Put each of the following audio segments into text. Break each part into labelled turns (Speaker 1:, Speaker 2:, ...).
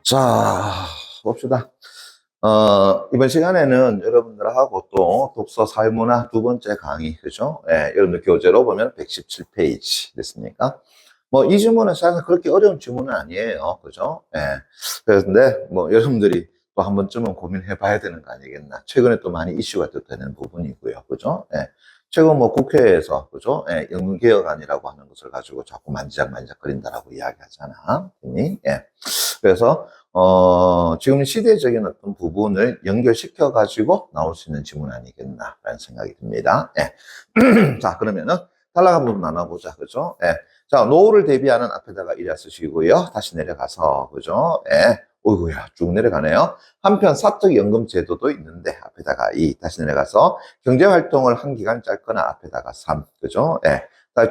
Speaker 1: 자, 봅시다. 이번 시간에는 여러분들하고 또 독서 사회문화 두 번째 강의, 그죠? 예, 여러분들 교재로 보면 117페이지 됐습니까? 뭐, 이 질문은 사실 그렇게 어려운 질문은 아니에요. 그죠? 예. 그런데, 뭐, 여러분들이 또 한 번쯤은 고민해 봐야 되는 거 아니겠나. 최근에 또 많이 이슈가 또 되는 부분이고요. 그죠? 예. 최근 뭐 국회에서, 그죠? 예, 연금개혁안이라고 하는 것을 가지고 자꾸 만지작만지작거린다라고 이야기하잖아. 예. 그래서 지금 시대적인 어떤 부분을 연결시켜가지고 나올 수 있는 질문 아니겠나라는 생각이 듭니다. 예. 자, 그러면은 단락 한번 나눠보자. 그죠? 예. 자, 노후를 대비하는 앞에다가 이래 쓰시고요. 다시 내려가서, 그죠? 예. 어이구야, 쭉 내려가네요. 한편 사적연금 제도도 있는데, 앞에다가 다시 내려가서 경제활동을 한 기간 짧거나 앞에다가 3, 그죠? 예.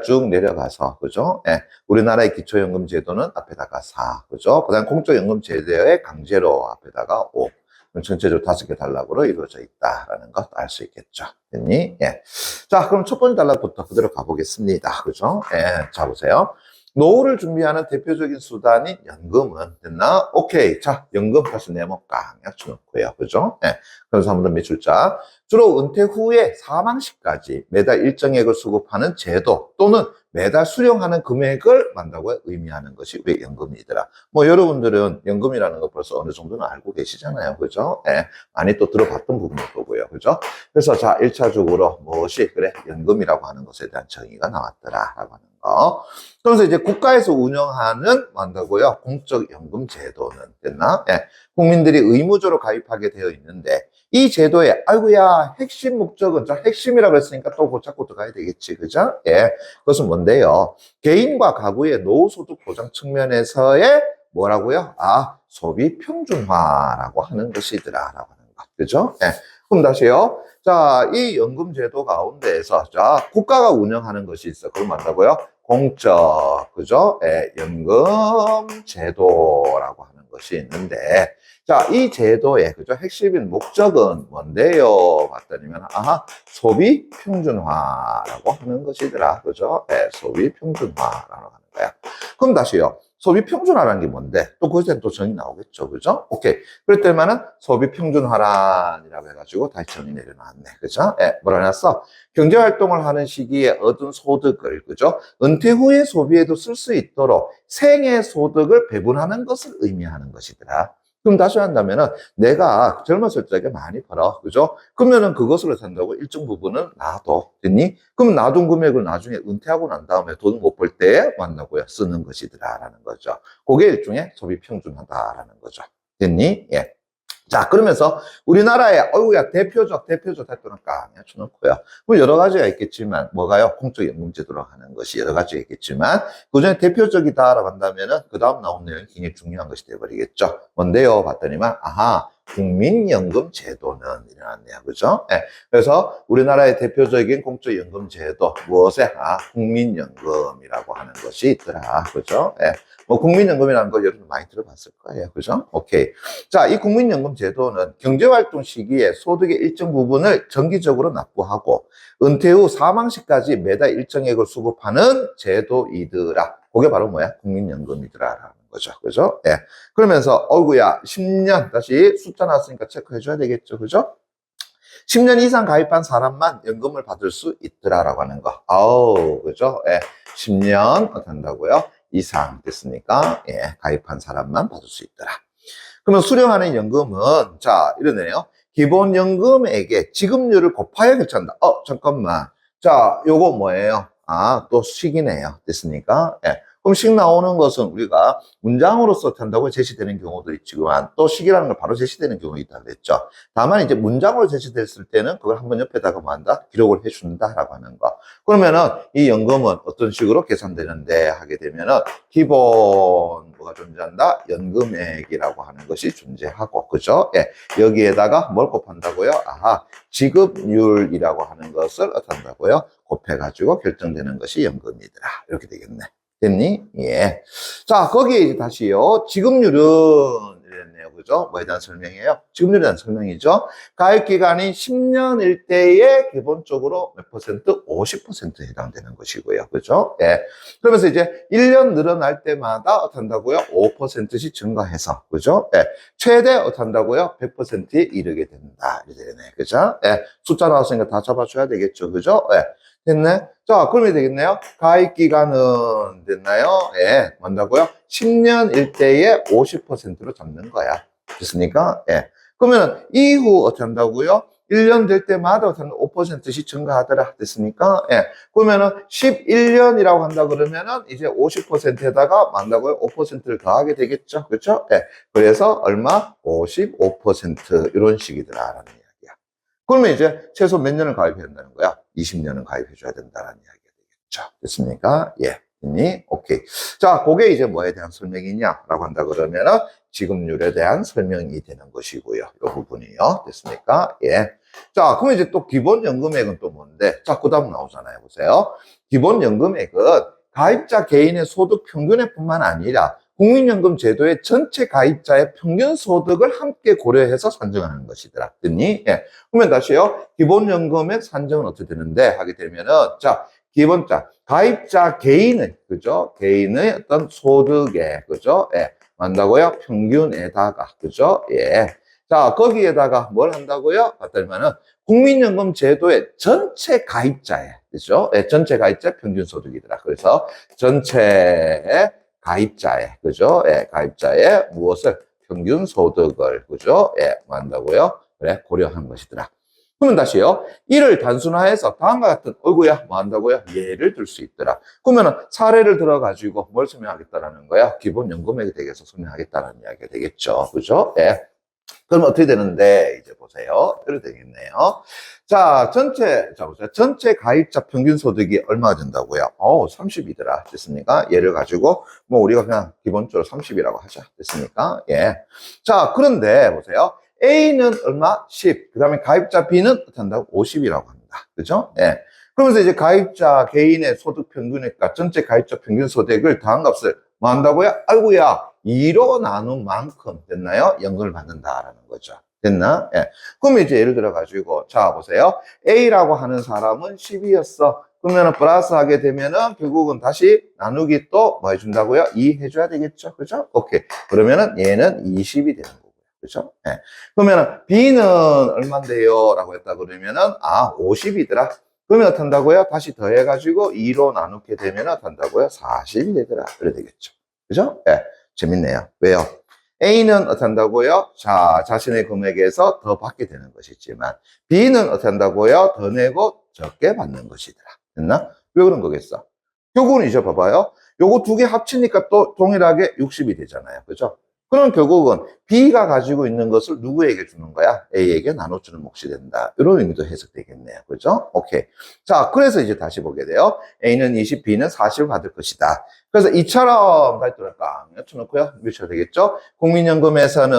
Speaker 1: 쭉 내려가서, 그죠? 예. 우리나라의 기초연금 제도는 앞에다가 4, 그죠? 그 다음 공적연금 제도의 강제로 앞에다가 5. 전체적으로 5개 단락으로 이루어져 있다라는 것 알 수 있겠죠. 됐니? 예. 자, 그럼 첫 번째 단락부터 그대로 가보겠습니다. 그죠? 예. 자, 보세요. 노후를 준비하는 대표적인 수단인 연금은 됐나? 오케이. 자, 연금 다시 네모 깡 약쳐놓고요. 그죠? 예. 그래서 한번 더 매출자. 주로 은퇴 후에 사망 시까지 매달 일정액을 수급하는 제도 또는 매달 수령하는 금액을 만다고 의미하는 것이 우리 연금이더라. 뭐 여러분들은 연금이라는 거 벌써 어느 정도는 알고 계시잖아요. 그죠? 예. 많이 또 들어봤던 부분일 거고요. 그죠? 그래서 자, 1차적으로 무엇이 그래 연금이라고 하는 것에 대한 정의가 나왔더라라고 하는 거. 그래서 이제 국가에서 운영하는 뭐한다고요? 공적연금 제도는 됐나? 예. 국민들이 의무적으로 가입하게 되어 있는데 이 제도의 아이고야 핵심 목적은 저 핵심이라고 했으니까 또 그 잡고 들어가야 되겠지. 그죠? 예. 그것은 뭔데요? 개인과 가구의 노후소득 보장 측면에서의 뭐라고요? 아, 소비 평준화라고 하는 것이더라라고 하는 것. 그죠? 예. 그럼 다시요. 자, 이 연금제도 가운데에서 자, 국가가 운영하는 것이 있어. 그럼 뭐라고요? 공적, 그죠? 예, 연금제도라고 하는 것이 있는데, 자, 이 제도의, 그죠? 핵심인 목적은 뭔데요? 봤더니면, 아하, 소비 평준화라고 하는 것이더라. 그죠? 예, 소비 평준화라고 하는 거야. 그럼 다시요. 소비 평준화라는 게 뭔데? 또 그것에 또 정의 나오겠죠. 그죠? 오케이. 그럴 때만은 소비 평준화란이라고 해가지고 다시 정의 내려놨네. 그죠? 예, 뭐라 해놨어? 경제활동을 하는 시기에 얻은 소득을, 그죠? 은퇴 후에 소비에도 쓸 수 있도록 생애 소득을 배분하는 것을 의미하는 것이더라. 그럼 다시 한다면은 내가 젊었을 적에 많이 벌어. 그죠? 그러면은 그것으로 산다고 일정 부분은 놔둬. 됐니? 그럼 놔둔 금액을 나중에 은퇴하고 난 다음에 돈 못 벌 때 만나고요. 쓰는 것이더라라는 거죠. 그게 일종의 소비 평준화다라는 거죠. 됐니? 예. 자, 그러면서 우리나라의 어이구야 대표적 대표는 깡 쳐놓고요. 뭐 여러 가지가 있겠지만 뭐가요? 공적연금제도라고 하는 것이 여러 가지가 있겠지만 그중에 대표적이다라고 한다면은 그 다음 나온 내용이 굉장히 중요한 것이 되어버리겠죠. 뭔데요? 봤더니만 아하 국민연금제도는 일어났네요. 그죠? 예. 그래서 우리나라의 대표적인 공적연금제도 무엇에? 아 국민연금이라고 하는 것이 있더라. 그죠? 예. 뭐 국민연금이라는 거 여러분 많이 들어봤을 거예요. 그죠? 오케이. 자, 이 국민연금 제도는 경제활동 시기에 소득의 일정 부분을 정기적으로 납부하고 은퇴 후 사망 시까지 매달 일정액을 수급하는 제도이더라. 그게 바로 뭐야? 국민연금이더라라는 거죠. 그죠? 예. 그러면서 어이구야 10년 다시 숫자 나왔으니까 체크해 줘야 되겠죠. 그죠? 10년 이상 가입한 사람만 연금을 받을 수 있더라라고 하는 거. 아우, 그죠? 예. 10년 된다고요? 이상 됐으니까 예, 가입한 사람만 받을 수 있더라. 그러면 수령하는 연금은 자 이러네요. 기본연금액의 지급률을 곱하여 결제한다. 잠깐만. 자 요거 뭐예요? 아 또 식이네요. 됐습니까? 예. 그럼 식 나오는 것은 우리가 문장으로서 한다고 제시되는 경우도 있지만 또 식이라는 걸 바로 제시되는 경우가 있다고 그랬죠. 다만 이제 문장으로 제시됐을 때는 그걸 한번 옆에다가 뭐 한다? 기록을 해준다라고 하는 거. 그러면은 이 연금은 어떤 식으로 계산되는데 하게 되면은 기본 뭐가 존재한다? 연금액이라고 하는 것이 존재하고 그죠? 예. 여기에다가 뭘 곱한다고요? 아하 지급률이라고 하는 것을 어떤다고요? 곱해가지고 결정되는 것이 연금이더라. 이렇게 되겠네. 됐니? 예. 자, 거기에 이제 다시요. 지급률은 해드렸네요. 그죠? 뭐에 대한 설명이에요? 지급률에 대한 설명이죠. 가입기간이 10년일 때에 기본적으로 몇 퍼센트? 50%에 해당되는 것이고요. 그죠? 예. 그러면서 이제 1년 늘어날 때마다 어떻게 한다고요? 5%씩 증가해서. 그죠? 예. 최대 어떻게 한다고요? 100%에 이르게 된다. 이렇게 되네. 그죠? 예. 숫자 나왔으니까 다 잡아줘야 되겠죠. 그죠? 예. 됐네? 자, 그러면 되겠네요. 가입기간은 됐나요? 예. 뭔다고요? 10년일 때에 50%로 잡는 거야. 됐습니까? 예. 그러면 이후 어떻게 한다고요? 1년 될 때마다 5%씩 증가하더라. 됐습니까? 예. 그러면은 11년이라고 한다 그러면은 이제 50%에다가 만다고요? 5%를 더하게 되겠죠. 그렇죠? 예. 그래서 얼마? 55% 이런 식이더라라는 이야기야. 그러면 이제 최소 몇 년을 가입해야 된다는 거야? 20년은 가입해줘야 된다는 이야기가 되겠죠. 됐습니까? 예. 오케이. 자, 그게 이제 뭐에 대한 설명이냐라고 한다 그러면은 지급률에 대한 설명이 되는 것이고요. 이 부분이요. 됐습니까? 예. 자, 그럼 이제 또 기본연금액은 또 뭔데? 자, 그 다음 나오잖아요. 보세요. 기본연금액은 가입자 개인의 소득 평균액 뿐만 아니라 국민연금 제도의 전체 가입자의 평균 소득을 함께 고려해서 산정하는 것이더라. 됐니? 예. 그러면 다시요. 기본연금액 산정은 어떻게 되는데? 하게 되면은, 자, 기본자, 가입자 개인의, 그죠? 개인의 어떤 소득에, 그죠? 예. 한다고요? 평균에다가, 그죠? 예. 자, 거기에다가 뭘 한다고요? 봤더니면은, 국민연금 제도의 전체 가입자의, 그죠? 예, 전체 가입자 평균 소득이더라. 그래서 전체 가입자의, 그죠? 예, 가입자의 무엇을? 평균 소득을, 그죠? 예, 한다고요? 그래, 고려한 것이더라. 그러면 다시요. 이를 단순화해서 다음과 같은 어이구야 뭐 한다고요? 예를 들 수 있더라. 그러면은 사례를 들어가지고 뭘 설명하겠다라는 거야? 기본연금액에 대해서 설명하겠다는 이야기가 되겠죠. 그죠? 예. 그럼 어떻게 되는데 이제 보세요. 이렇게 되겠네요. 자, 자 보세요. 전체 가입자 평균 소득이 얼마가 된다고요? 30이더라. 됐습니까? 얘를 가지고 뭐 우리가 그냥 기본적으로 30이라고 하자. 됐습니까? 예. 자, 그런데 보세요. A는 얼마? 10. 그 다음에 가입자 B는 어떻게 한다고? 50이라고 합니다. 그죠? 예. 그러면서 이제 가입자 개인의 소득 평균액과 전체 가입자 평균 소득을 더한 값을 뭐 한다고요? 아이고야, 2로 나눈 만큼 됐나요? 연금을 받는다라는 거죠. 됐나? 예. 그러면 이제 예를 들어 가지고 자 보세요. A라고 하는 사람은 10이었어. 그러면 플러스 하게 되면은 결국은 다시 나누기 또 뭐 해준다고요? 2 해줘야 되겠죠? 그죠? 오케이. 그러면은 얘는 20이 되는 거고요. 그죠? 예. 그러면은 B는 얼만데요? 라고 했다 그러면은 50이더라. 그러면 어떻게 한다고요? 다시 더해가지고 2로 나누게 되면 어떻게 한다고요? 40이 되더라. 그래 되겠죠. 그죠? 예. 재밌네요. 왜요? A는 어떻게 한다고요? 자, 자신의 금액에서 더 받게 되는 것이지만 B는 어떻게 한다고요? 더 내고 적게 받는 것이더라. 됐나? 왜 그런 거겠어? 결국은 이제 봐봐요. 요거 두 개 합치니까 또 동일하게 60이 되잖아요. 그죠? 그럼 결국은 B가 가지고 있는 것을 누구에게 주는 거야? A에게 나눠주는 몫이 된다. 이런 의미도 해석되겠네요. 그죠? 오케이. 자, 그래서 이제 다시 보게 돼요. A는 20, B는 40을 받을 것이다. 그래서 이처럼 발도를 깡 쳐놓고요. 미쳐야 되겠죠? 국민연금에서는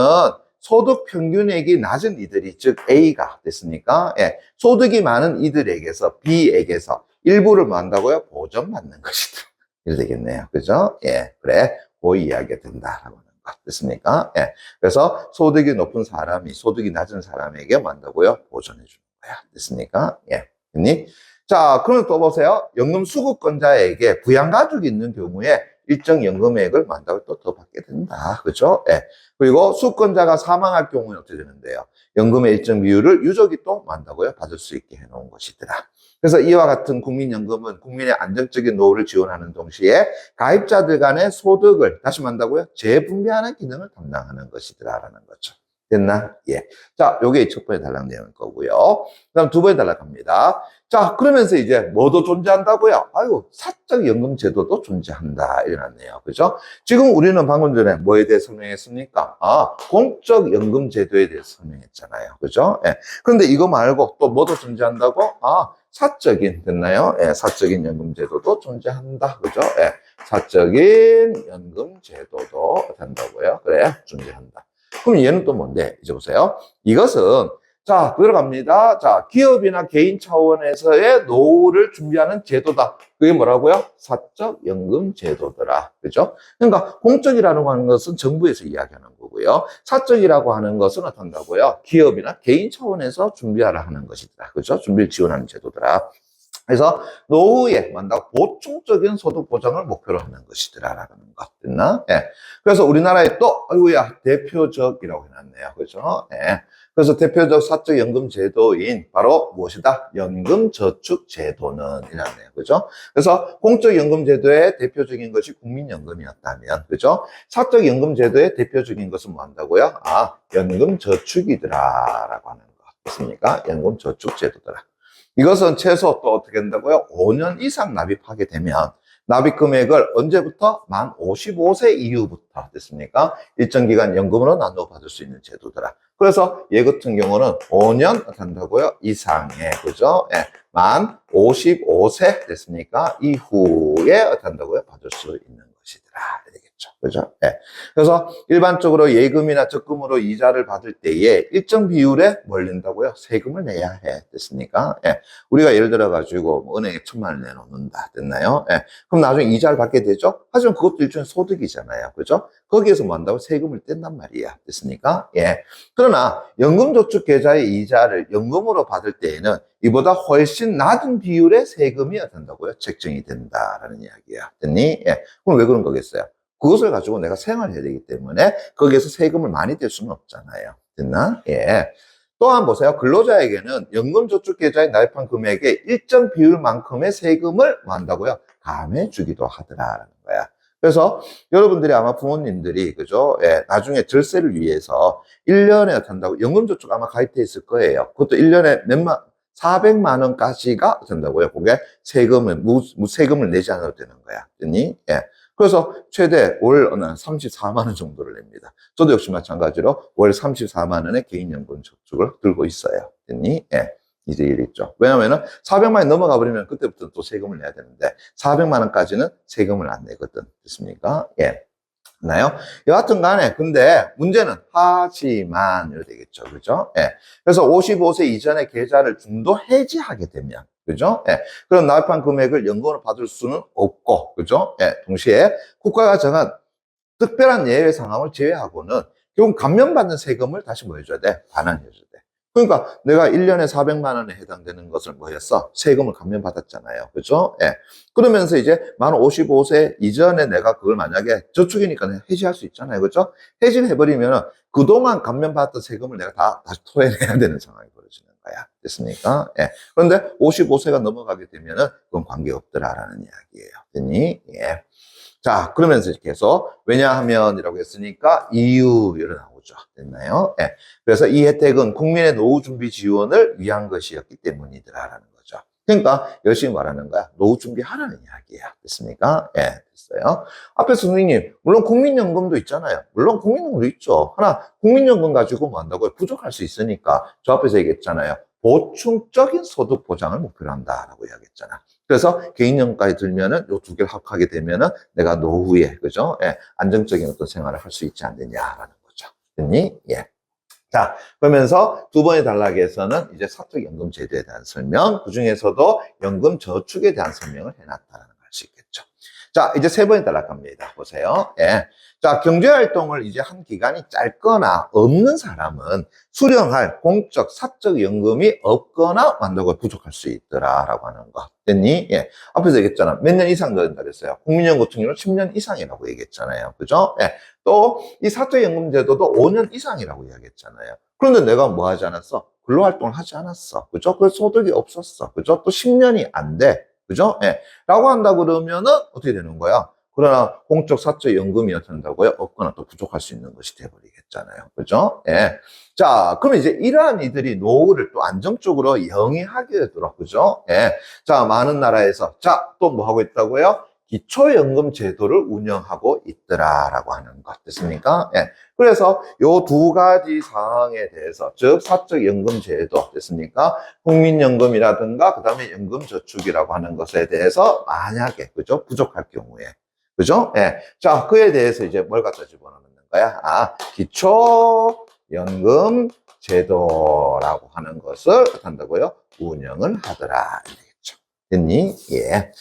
Speaker 1: 소득 평균액이 낮은 이들이, 즉 A가 됐습니까? 예. 소득이 많은 이들에게서 B에게서 일부를 뭐 한다고요? 보전받는 것이다. 이래 되겠네요. 그죠? 예. 그래. 그 이야기가 된다라고. 됐습니까? 예. 그래서 소득이 높은 사람이 소득이 낮은 사람에게 뭐 한다고요? 보전해 주는 거야. 됐습니까? 예. 됐니? 자, 그럼 또 보세요. 연금 수급권자에게 부양가족이 있는 경우에 일정 연금액을 만다고 또 더 받게 된다. 그죠? 예. 그리고 수급권자가 사망할 경우는 어떻게 되는데요? 연금의 일정 비율을 유족이 또 만다고요? 받을 수 있게 해놓은 것이더라. 그래서 이와 같은 국민연금은 국민의 안정적인 노후를 지원하는 동시에 가입자들 간의 소득을 다시 말한다고요? 재분배하는 기능을 담당하는 것이더라라는 거죠. 됐나? 예. 자, 요게 첫 번째 단락 내용일 거고요. 그다음 두 번째 단락 갑니다. 자, 그러면서 이제 뭐도 존재한다고요? 아유, 사적연금제도도 존재한다. 이래놨네요. 그죠? 지금 우리는 방금 전에 뭐에 대해 설명했습니까? 공적연금제도에 대해서 설명했잖아요. 그죠? 예. 그런데 이거 말고 또 뭐도 존재한다고? 사적인, 됐나요? 예, 사적인 연금제도도 존재한다. 그죠? 예. 사적인 연금제도도 된다고요. 그래, 존재한다. 그럼 얘는 또 뭔데? 이제 보세요. 이것은 자, 들어갑니다. 자, 기업이나 개인 차원에서의 노후를 준비하는 제도다. 그게 뭐라고요? 사적 연금 제도더라. 그죠? 그러니까 공적이라는 거 하는 것은 정부에서 이야기하는 거고요. 거고요. 사적이라고 하는 것은 어떤다고요? 기업이나 개인 차원에서 준비하라 하는 것이더라. 그죠? 준비를 지원하는 제도더라. 그래서 노후에 만다 보충적인 소득 보장을 목표로 하는 것이더라라는 것 됐나? 예. 그래서 우리나라에 또 아이고야 대표적이라고 해놨네요. 그죠? 예. 그래서 대표적 사적 연금 제도인 바로 무엇이다? 연금저축제도는 이라네요. 그죠? 그래서 공적 연금 제도의 대표적인 것이 국민연금이었다면, 그죠? 사적 연금 제도의 대표적인 것은 뭐 한다고요? 아, 연금저축이더라라고 하는 거. 됐습니까? 연금저축제도더라. 이것은 최소 또 어떻게 된다고요? 5년 이상 납입하게 되면 납입 금액을 언제부터? 만 55세 이후부터 됐습니까? 일정 기간 연금으로 나누어 받을 수 있는 제도더라. 그래서 얘 같은 경우는 5년 한다고요? 이상의 그죠? 예, 만 55세 됐습니까? 이후에 한다고요? 받을 수 있는 것이더라. 되겠죠. 그죠? 예. 그래서 일반적으로 예금이나 적금으로 이자를 받을 때에 일정 비율에 뭘 낸다고요? 세금을 내야 해. 됐습니까? 예. 우리가 예를 들어 가지고 은행에 1,000만 원 내놓는다. 됐나요? 예. 그럼 나중에 이자를 받게 되죠? 하지만 그것도 일종의 소득이잖아요. 그죠? 거기에서 뭐 한다고? 세금을 뗀단 말이야. 됐습니까? 예. 그러나 연금저축계좌의 이자를 연금으로 받을 때에는 이보다 훨씬 낮은 비율의 세금이 된다고요? 책정이 된다라는 이야기야. 됐니? 예. 그럼 왜 그런 거겠어요? 그것을 가지고 내가 생활해야 되기 때문에 거기에서 세금을 많이 뗄 수는 없잖아요. 됐나? 예. 또한 보세요. 근로자에게는 연금저축계좌에 납입한 금액의 일정 비율만큼의 세금을 뭐 한다고요? 감해 주기도 하더라라는 거야. 그래서 여러분들이 아마 부모님들이 그죠? 예, 나중에 절세를 위해서 1년에 된다고 연금저축 아마 가입돼 있을 거예요. 그것도 1년에 400만 원까지가 된다고요. 그게 세금을 세금을 내지 않아도 되는 거야. 됐니? 예. 그래서 최대 월 34만 원 정도를 냅니다. 저도 역시 마찬가지로 월 34만 원의 개인연금 저축을 들고 있어요. 됐니? 예. 이제 일 있죠. 왜냐면은 400만 원이 넘어가 버리면 그때부터 또 세금을 내야 되는데 400만 원까지는 세금을 안 내거든. 됐습니까? 예. 나요? 여하튼 간에, 근데 문제는 하지만, 이렇게 되겠죠. 그죠? 예. 그래서 55세 이전의 계좌를 중도 해지하게 되면, 그죠? 예. 그럼 납입한 금액을 연금으로 받을 수는 없고, 그죠? 예. 동시에 국가가 정한 특별한 예외 상황을 제외하고는 결국 감면받는 세금을 다시 뭐 해줘야 돼? 반환해줘야 돼. 그러니까 내가 1년에 400만 원에 해당되는 것을 뭐 했어? 세금을 감면받았잖아요. 그죠? 예. 그러면서 이제 만 55세 이전에 내가 그걸 만약에 저축이니까 해지할 수 있잖아요. 그죠? 해지를 해버리면 그동안 감면받았던 세금을 내가 다시 토해내야 되는 상황이 벌어지는 거야. 됐습니까? 예. 그런데 55세가 넘어가게 되면은 그건 관계없더라라는 이야기예요. 됐니? 예. 자, 그러면서 이렇게 해서, 왜냐하면이라고 했으니까, 이유로 나오죠. 됐나요? 예. 그래서 이 혜택은 국민의 노후 준비 지원을 위한 것이었기 때문이더라라는 거죠. 그러니까, 열심히 말하는 거야. 노후 준비하라는 이야기야. 됐습니까? 예, 됐어요. 앞에서 선생님, 물론 국민연금도 있잖아요. 물론 국민연금도 있죠. 하나, 국민연금 가지고 뭐 한다고요? 부족할 수 있으니까, 저 앞에서 얘기했잖아요. 보충적인 소득 보장을 목표로 한다라고 이야기했잖아. 그래서 개인연금까지 들면은 요 두 개를 합하게 되면은 내가 노후에, 그죠? 예, 안정적인 어떤 생활을 할 수 있지 않느냐라는 거죠. 됐니? 예. 자, 그러면서 두 번의 단락에서는 이제 사적연금 제도에 대한 설명, 그 중에서도 연금 저축에 대한 설명을 해놨다는 걸 알 수 있겠죠. 자, 이제 세 번의 단락 갑니다. 보세요. 예. 자, 경제활동을 이제 한 기간이 짧거나 없는 사람은 수령할 공적, 사적 연금이 없거나 완전히 부족할 수 있더라라고 하는 거. 됐니? 예. 앞에서 얘기했잖아. 몇 년 이상 된다 그랬어요. 국민연금 같은 경우는 10년 이상이라고 얘기했잖아요. 그죠? 예. 또, 이 사적연금 제도도 5년 이상이라고 이야기했잖아요. 그런데 내가 뭐 하지 않았어? 근로활동을 하지 않았어. 그죠? 그래서 소득이 없었어. 그죠? 또 10년이 안 돼. 그죠? 예. 라고 한다 그러면은 어떻게 되는 거야? 그러나 공적 사적 연금이 어떤다고요? 없거나 또 부족할 수 있는 것이 돼버리겠잖아요. 그죠? 예. 자, 그러면 이제 이러한 이들이 노후를 또 안정적으로 영위하게 되도록, 그죠? 예. 자, 많은 나라에서, 자, 또 뭐 하고 있다고요? 기초연금 제도를 운영하고 있더라라고 하는 것 됐습니까? 예. 그래서 요 두 가지 사항에 대해서, 즉 사적 연금 제도 됐습니까? 국민연금이라든가 그다음에 연금저축이라고 하는 것에 대해서 만약에 그죠? 부족할 경우에 그죠? 예. 자, 그에 대해서 이제 뭘 갖다 집어넣는 거야? 아, 기초연금 제도라고 하는 것을 한다고요? 운영을 하더라. 되겠죠. 됐니? 예.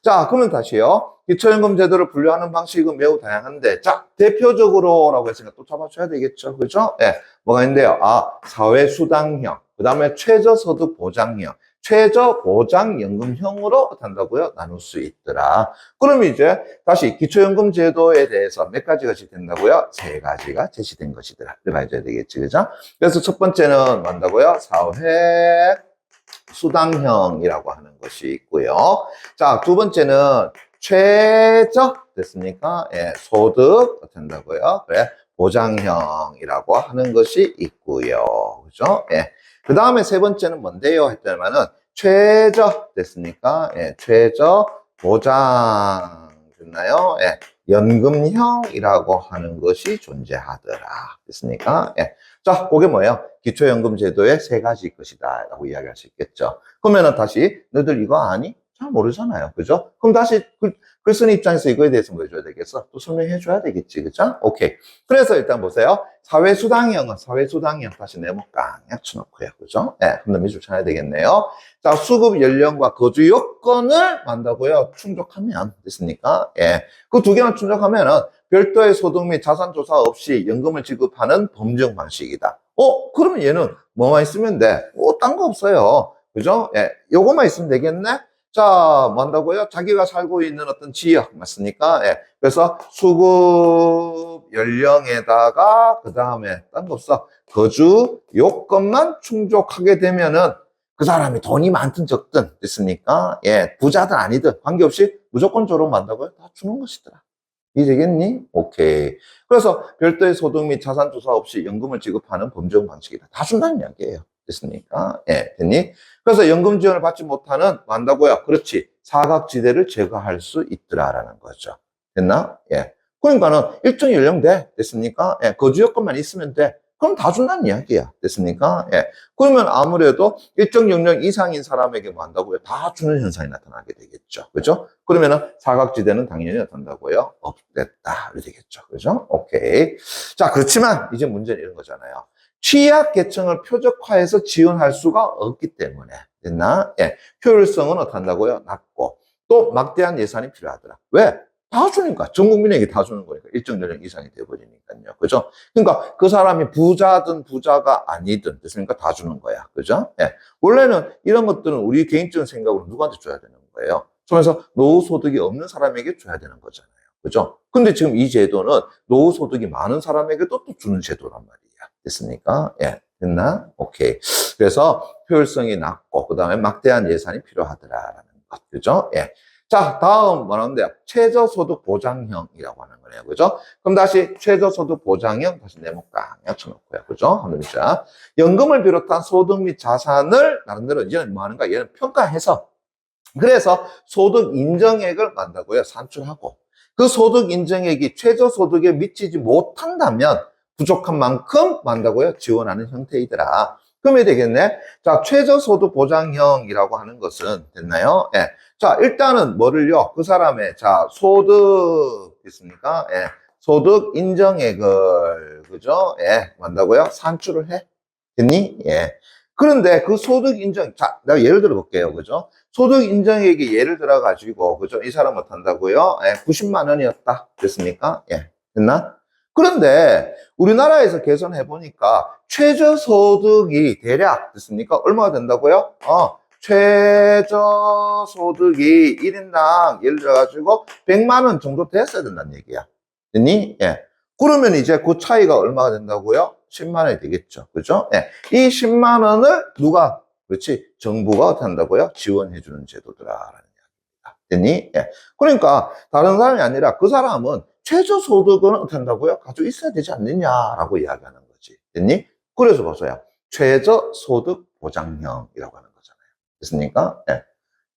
Speaker 1: 자, 그러면 다시요. 기초연금 제도를 분류하는 방식은 매우 다양한데, 자, 대표적으로라고 했으니까 또 잡아줘야 되겠죠. 그죠? 예. 뭐가 있는데요? 아, 사회수당형, 그 다음에 최저소득보장형, 최저보장연금형으로 한다고요? 나눌 수 있더라. 그럼 이제 다시 기초연금 제도에 대해서 몇 가지가 된다고요? 세 가지가 제시된 것이더라. 이렇게 봐줘야 되겠지. 그죠? 그래서 첫 번째는 뭔다고요? 사회 수당형이라고 하는 것이 있고요. 자, 두 번째는 최저 됐습니까? 예, 소득 된다고요. 그래, 보장형이라고 하는 것이 있고요. 그죠? 예. 그 다음에 세 번째는 뭔데요? 했더니만은 최저 됐습니까? 예, 최저 보장 됐나요? 예, 연금형이라고 하는 것이 존재하더라. 됐습니까? 예. 자, 그게 뭐예요? 기초연금제도의 세 가지 것이다 라고 이야기할 수 있겠죠. 그러면은 다시 너희들 이거 아니? 잘 모르잖아요. 그죠? 그럼 다시 글 쓰는 입장에서 이거에 대해서 뭐 해줘야 되겠어? 또 설명해 줘야 되겠지. 그죠? 오케이. 그래서 일단 보세요. 사회수당형은 사회수당형 다시 네모 깡약 쳐놓고요. 그죠? 네, 그럼 밑줄 쳐야 되겠네요. 자, 수급 연령과 거주 요건을 만다고요. 충족하면 됐습니까? 예. 그 두 개만 충족하면은 별도의 소득 및 자산 조사 없이 연금을 지급하는 범정 방식이다. 그러면 얘는 뭐만 있으면 돼? 딴 거 없어요. 그죠? 예. 요거만 있으면 되겠네? 자, 뭐 한다고요? 자기가 살고 있는 어떤 지역, 맞습니까? 예. 그래서 수급 연령에다가, 그 다음에, 딴 거 없어. 거주 요건만 충족하게 되면은 그 사람이 돈이 많든 적든, 됐습니까? 예. 부자든 아니든 관계없이 무조건적으로 만다고요? 다 주는 것이더라. 이해되겠니? 오케이. 그래서 별도의 소득 및 자산 조사 없이 연금을 지급하는 범정 방식이다. 다 준다는 이야기예요. 됐습니까? 예, 됐니? 그래서 연금 지원을 받지 못하는 뭐 한다고요? 그렇지. 사각지대를 제거할 수 있더라라는 거죠. 됐나? 예. 그러니까는 일정 연령대 됐습니까? 예, 거주 여건만 있으면 돼. 그럼 다 준다는 이야기야. 됐습니까? 예. 그러면 아무래도 일정 연령 이상인 사람에게 뭐 한다고요? 다 주는 현상이 나타나게 되겠죠. 그죠? 그러면은 사각지대는 당연히 어떤다고요? 없겠다. 이렇게 되겠죠. 그죠? 오케이. 자, 그렇지만 이제 문제는 이런 거잖아요. 취약 계층을 표적화해서 지원할 수가 없기 때문에. 됐나? 예. 효율성은 어떻다고요? 낮고. 또 막대한 예산이 필요하더라. 왜? 다 주니까. 전 국민에게 다 주는 거니까. 일정 연령 이상이 돼버리니까요. 그죠? 그러니까 그 사람이 부자든 부자가 아니든 됐습니까? 다 주는 거야. 그죠? 예. 원래는 이런 것들은 우리 개인적인 생각으로 누구한테 줘야 되는 거예요? 그래서 노후소득이 없는 사람에게 줘야 되는 거잖아요. 그죠? 근데 지금 이 제도는 노후소득이 많은 사람에게도 또 주는 제도란 말이야. 됐습니까? 예. 됐나? 오케이. 그래서 효율성이 낮고, 그 다음에 막대한 예산이 필요하더라라는 것. 그죠? 예. 자, 다음 뭐라는데요? 최저소득 보장형이라고 하는 거네요. 그죠? 그럼 다시 최저소득 보장형, 다시 네모 깡약 쳐놓고요. 그죠? 한번 자, 연금을 비롯한 소득 및 자산을 나름대로 이제는 뭐 하는가? 얘는 평가해서 그래서 소득 인정액을 만다고요. 산출하고 그 소득 인정액이 최저소득에 미치지 못한다면 부족한 만큼 만다고요. 지원하는 형태이더라. 그러면 되겠네. 자, 최저소득 보장형이라고 하는 것은 됐나요? 예. 자, 일단은 뭐를요? 그 사람의 자 소득 있습니까? 예. 소득 인정액을 그죠? 예. 만다고요? 산출을 해. 됐니? 예. 그런데 그 소득 인정, 자, 내가 예를 들어 볼게요. 그죠? 소득 인정액이 예를 들어 가지고 그죠? 이 사람 어떤다고요? 예. 90만 원이었다. 됐습니까? 예. 됐나? 그런데 우리나라에서 계산해 보니까 최저소득이 대략 됐습니까? 얼마가 된다고요? 최저소득이 1인당 예를 들어 가지고 100만 원 정도 됐어야 된다는 얘기야. 됐니? 예. 그러면 이제 그 차이가 얼마가 된다고요? 10만 원이 되겠죠. 그죠? 예. 이 10만 원을 누가 그렇지? 정부가 어떻게 한다고요? 지원해 주는 제도더라라는 이야기입니다. 됐니? 예. 그러니까 다른 사람이 아니라 그 사람은 최저소득은 어떻게 한다고요? 가지고 있어야 되지 않느냐라고 이야기하는 거지. 됐니? 그래서 보세요. 최저소득 보장형이라고 하는 거잖아요. 됐습니까? 예.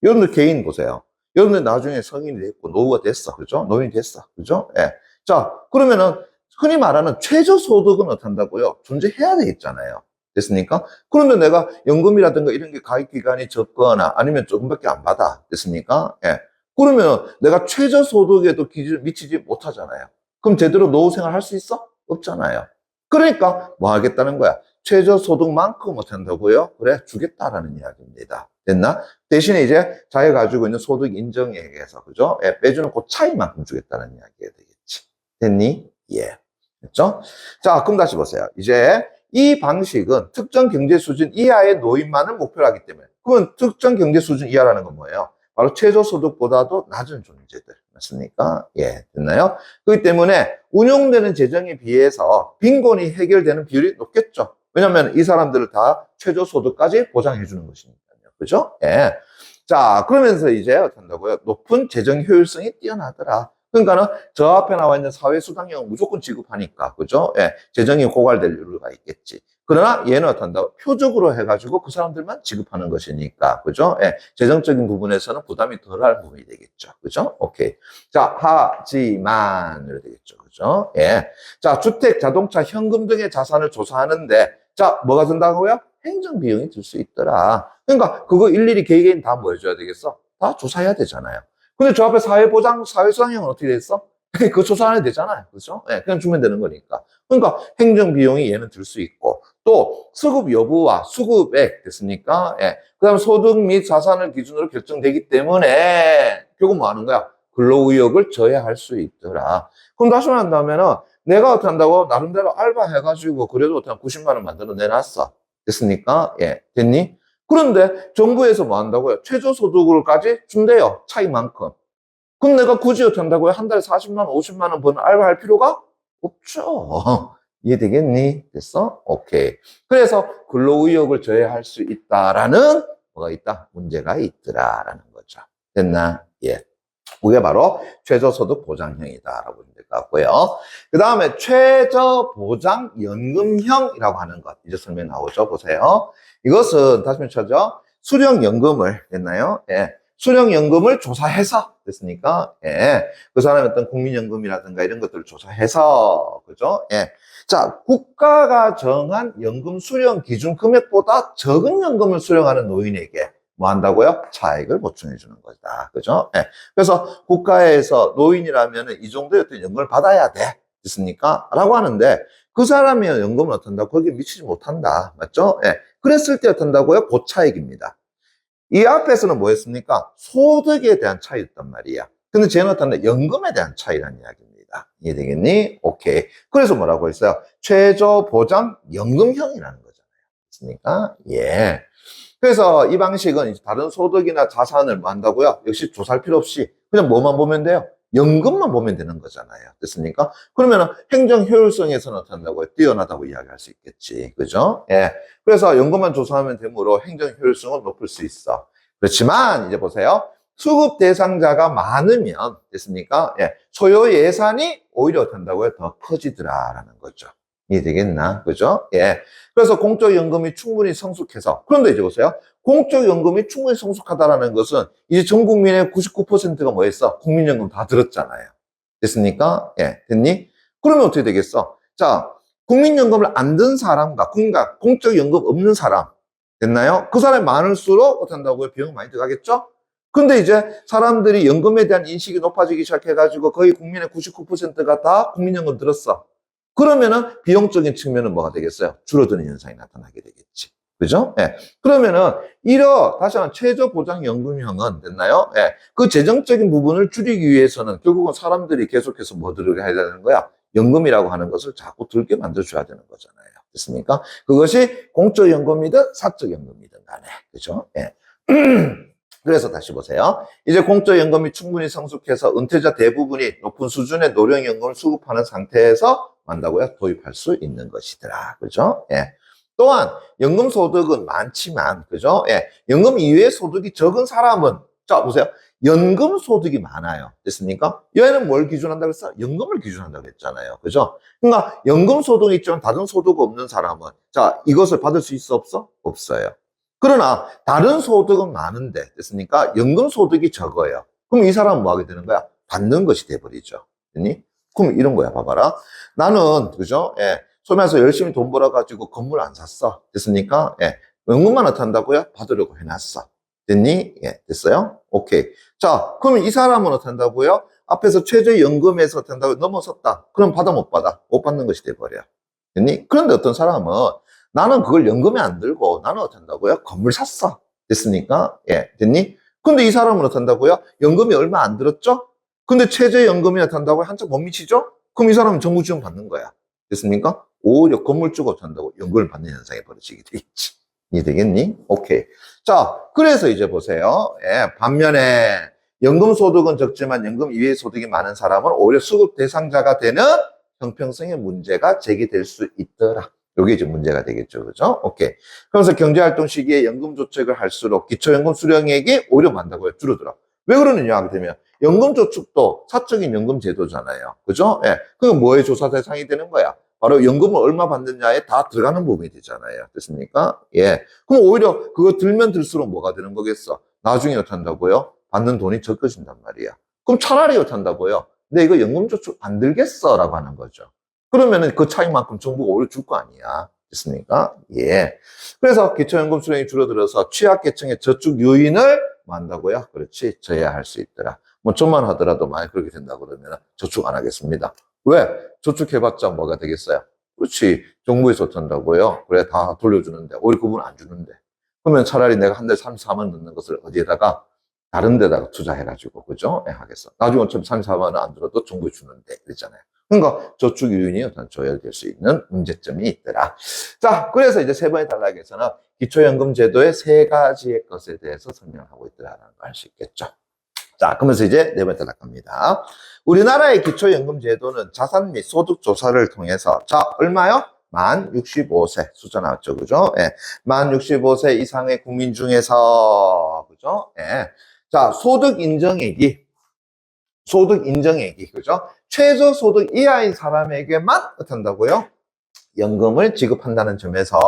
Speaker 1: 여러분들 개인 보세요. 여러분들 나중에 성인이 됐고 노후가 됐어. 그죠? 노인이 됐어. 그죠? 예. 자, 그러면은 흔히 말하는 최저소득은 어떻게 한다고요? 존재해야 되겠잖아요. 됐습니까? 그러면 내가 연금이라든가 이런 게 가입기간이 적거나 아니면 조금밖에 안 받아. 됐습니까? 예. 그러면 내가 최저소득에도 기준을 미치지 못하잖아요. 그럼 제대로 노후생활 할 수 있어? 없잖아요. 그러니까 뭐 하겠다는 거야? 최저소득만큼 어떻게 한다고요? 그래, 주겠다라는 이야기입니다. 됐나? 대신에 이제 자기가 가지고 있는 소득 인정액에서, 그죠? 예, 빼주는 그 차이만큼 주겠다는 이야기가 되겠지. 됐니? 예. 됐죠? 자, 그럼 다시 보세요. 이제 이 방식은 특정 경제 수준 이하의 노인만을 목표로 하기 때문에. 그러면 특정 경제 수준 이하라는 건 뭐예요? 바로 최저소득보다도 낮은 존재들. 맞습니까? 예, 됐나요? 그렇기 때문에 운용되는 재정에 비해서 빈곤이 해결되는 비율이 높겠죠. 왜냐하면 이 사람들을 다 최저소득까지 보장해 주는 것이니까요. 그죠? 예. 자, 그러면서 이제 어떻게 한다고요? 높은 재정 효율성이 뛰어나더라. 그러니까는 저 앞에 나와 있는 사회수당형은 무조건 지급하니까, 그죠? 예, 재정이 고갈될 이유가 있겠지. 그러나 얘는 어떻게 한다고? 표적으로 해가지고 그 사람들만 지급하는 것이니까, 그죠? 예, 재정적인 부분에서는 부담이 덜할 부분이 되겠죠. 그죠? 오케이. 자, 하지만, 이렇게 되겠죠. 그죠? 예. 자, 주택, 자동차, 현금 등의 자산을 조사하는데, 자, 뭐가 든다고요? 행정비용이 들 수 있더라. 그러니까 그거 일일이 개개인 다 뭐 해줘야 되겠어? 다 조사해야 되잖아요. 근데 저 앞에 사회보장, 사회수당형은 어떻게 됐어? 그거 조사 안 해도 되잖아요. 그죠? 네, 그냥 주면 되는 거니까. 그러니까 행정비용이 얘는 들 수 있고, 또 수급 여부와 수급액 됐습니까? 예. 그 다음 소득 및 자산을 기준으로 결정되기 때문에 결국 뭐 하는 거야? 근로의욕을 저해할 수 있더라. 그럼 다시 말한다면은 내가 어떻게 한다고? 나름대로 알바해가지고 그래도 어떻게 90만 원 만들어 내놨어. 됐습니까? 예. 됐니? 그런데 정부에서 뭐 한다고요? 최저소득을까지 준대요. 차이만큼. 그럼 내가 굳이 어떻게 한다고요? 한 달에 40만 원, 50만 원 버는 알바할 필요가 없죠. 이해되겠니? 됐어? 오케이. 그래서 근로의욕을 저해할 수 있다라는 뭐가 있다? 문제가 있더라라는 거죠. 됐나? 예. 그게 바로 최저소득 보장형이다라고 보면 될 것 같고요. 그 다음에 최저보장연금형이라고 하는 것. 이제 설명 나오죠? 보세요. 이것은 다시 쳐죠. 수령연금을 됐나요? 예. 수령연금을 조사해서 됐습니까? 예. 그 사람의 어떤 국민연금이라든가 이런 것들을 조사해서 그죠? 예. 자, 국가가 정한 연금 수령 기준 금액보다 적은 연금을 수령하는 노인에게 뭐 한다고요? 차액을 보충해 주는 거다. 그죠? 예. 그래서 국가에서 노인이라면 이 정도의 어떤 연금을 받아야 돼. 됐습니까? 라고 하는데 그 사람이 연금을 어떤다? 거기에 미치지 못한다. 맞죠? 예. 그랬을 때 어떤다고요? 그 차액입니다. 이 앞에서는 뭐였습니까? 소득에 대한 차이였단 말이야. 근데 쟤는 어떤다? 연금에 대한 차이라는 이야기입니다. 이해되겠니? 오케이. 그래서 뭐라고 했어요? 최저보장연금형이라는 거잖아요. 됐습니까? 예. 그래서 이 방식은 다른 소득이나 자산을 뭐 한다고요? 역시 조사할 필요 없이 그냥 뭐만 보면 돼요? 연금만 보면 되는 거잖아요. 됐습니까? 그러면 행정 효율성에서는 어떻게 한다고요? 뛰어나다고 이야기할 수 있겠지. 그죠? 예. 그래서 연금만 조사하면 되므로 행정 효율성을 높일 수 있어. 그렇지만 이제 보세요. 수급 대상자가 많으면 됐습니까? 예. 소요 예산이 오히려 어떻게 한다고요? 더 커지더라라는 거죠. 이해되겠나? 그죠? 예. 그래서 공적연금이 충분히 성숙해서, 그런데 이제 보세요. 공적연금이 충분히 성숙하다라는 것은 이제 전 국민의 99%가 뭐였어? 국민연금 다 들었잖아요. 됐습니까? 예. 됐니? 그러면 어떻게 되겠어? 자, 국민연금을 안 든 사람과, 그러니까 공적연금 없는 사람. 됐나요? 그 사람이 많을수록 어떻게 한다고요? 비용 많이 들어가겠죠? 근데 이제 사람들이 연금에 대한 인식이 높아지기 시작해가지고 거의 국민의 99%가 다 국민연금 들었어. 그러면은 비용적인 측면은 뭐가 되겠어요? 줄어드는 현상이 나타나게 되겠지. 그죠? 예. 그러면은 다시 한번 최저보장연금형은 됐나요? 예. 그 재정적인 부분을 줄이기 위해서는 결국은 사람들이 계속해서 뭐 들게 해야 되는 거야? 연금이라고 하는 것을 자꾸 들게 만들어줘야 되는 거잖아요. 됐습니까? 그것이 공적연금이든 사적연금이든 간에. 그죠? 예. 그래서 다시 보세요. 이제 공적연금이 충분히 성숙해서 은퇴자 대부분이 높은 수준의 노령연금을 수급하는 상태에서 한다고요? 도입할 수 있는 것이더라. 그죠? 예. 또한 연금 소득은 많지만, 그죠? 예. 연금 이외의 소득이 적은 사람은, 자, 보세요. 연금 소득이 많아요. 됐습니까? 얘는 뭘 기준한다고 했어? 연금을 기준한다고 했잖아요. 그죠? 그러니까 연금 소득이 있지만 다른 소득 없는 사람은, 자, 이것을 받을 수 있어, 없어? 없어요. 그러나 다른 소득은 많은데, 됐습니까? 연금 소득이 적어요. 그럼 이 사람은 뭐 하게 되는 거야? 받는 것이 돼버리죠. 됐니? 그럼 이런 거야, 봐봐라. 나는, 그죠? 예. 소면서 열심히 돈 벌어가지고 건물 안 샀어. 됐습니까? 예. 연금만 어떻다고요? 받으려고 해놨어. 됐니? 예. 됐어요? 오케이. 자, 그러면 이 사람은 어떻다고요? 앞에서 최저연금에서 어떻다고 넘어섰다. 그럼 받아, 못 받아? 못 받는 것이 돼버려. 됐니? 그런데 어떤 사람은 나는 그걸 연금에 안 들고 나는 어떻다고요? 건물 샀어. 됐습니까? 예, 됐니? 근데 이 사람은 어떻다고요? 연금이 얼마 안 들었죠? 근데 최저연금이 어떻다고요? 한참 못 미치죠? 그럼 이 사람은 정부 지원 받는 거야. 됐습니까? 오히려 건물주가 어떻다고 연금을 받는 현상이 벌어지게 되겠지. 이해되겠니? 오케이. 자, 그래서 이제 보세요. 예, 반면에 연금 소득은 적지만 연금 이외의 소득이 많은 사람은 오히려 수급 대상자가 되는 형평성의 문제가 제기될 수 있더라. 이게 이제 문제가 되겠죠. 그죠? 오케이. 그래서 경제활동 시기에 연금 조책을 할수록 기초연금 수령액이 오히려 많다고요. 줄어들어. 왜 그러느냐 하게 되면 연금저축도 사적인 연금 제도잖아요. 그죠? 예. 그게 뭐의 조사 대상이 되는 거야? 바로 연금을 얼마 받느냐에 다 들어가는 부분이 되잖아요. 됐습니까? 예. 그럼 오히려 그거 들면 들수록 뭐가 되는 거겠어? 나중에 어떻게 한다고요? 받는 돈이 적어진단 말이야. 그럼 차라리 어떻게 한다고요? 내 이거 연금저축 안 들겠어 라고 하는 거죠. 그러면은 그 차이만큼 정부가 오히려 줄 거 아니야. 됐습니까? 예. 그래서 기초연금 수령이 줄어들어서 취약계층의 저축 요인을 뭐 한다고요? 그렇지. 저해할 수 있더라. 뭐 저만 하더라도 만약 그렇게 된다 그러면 저축 안 하겠습니다. 왜? 저축해봤자 뭐가 되겠어요? 그렇지. 정부에서 어쩐다고요? 그래, 다 돌려주는데, 오히려 그분 안 주는데. 그러면 차라리 내가 한 달에 34만 넣는 것을 어디에다가 다른 데다가 투자해가지고, 그죠? 예, 하겠어. 나중에 어차피 34만 원 안 들어도 정부에 주는데, 그랬잖아요. 그러니까 저축 요인이 어떤 조절될 수 있는 문제점이 있더라. 자, 그래서 이제 세 번째 단락에서는 기초연금 제도의 세 가지의 것에 대해서 설명하고 있더라는 걸 알 수 있겠죠. 자, 그러면서 이제 네 번째 단락 갑니다. 우리나라의 기초연금 제도는 자산 및 소득 조사를 통해서, 자, 얼마요? 만 65세 숫자 나왔죠, 그죠? 예. 만 65세 이상의 국민 중에서, 그죠? 예. 자, 소득 인정액이, 그죠? 최저 소득 이하인 사람에게만 어떻게 한다고요? 연금을 지급한다는 점에서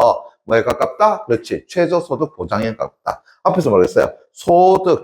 Speaker 1: 뭐에 가깝다? 그렇지. 최저소득 보장에 가깝다. 앞에서 말했어요.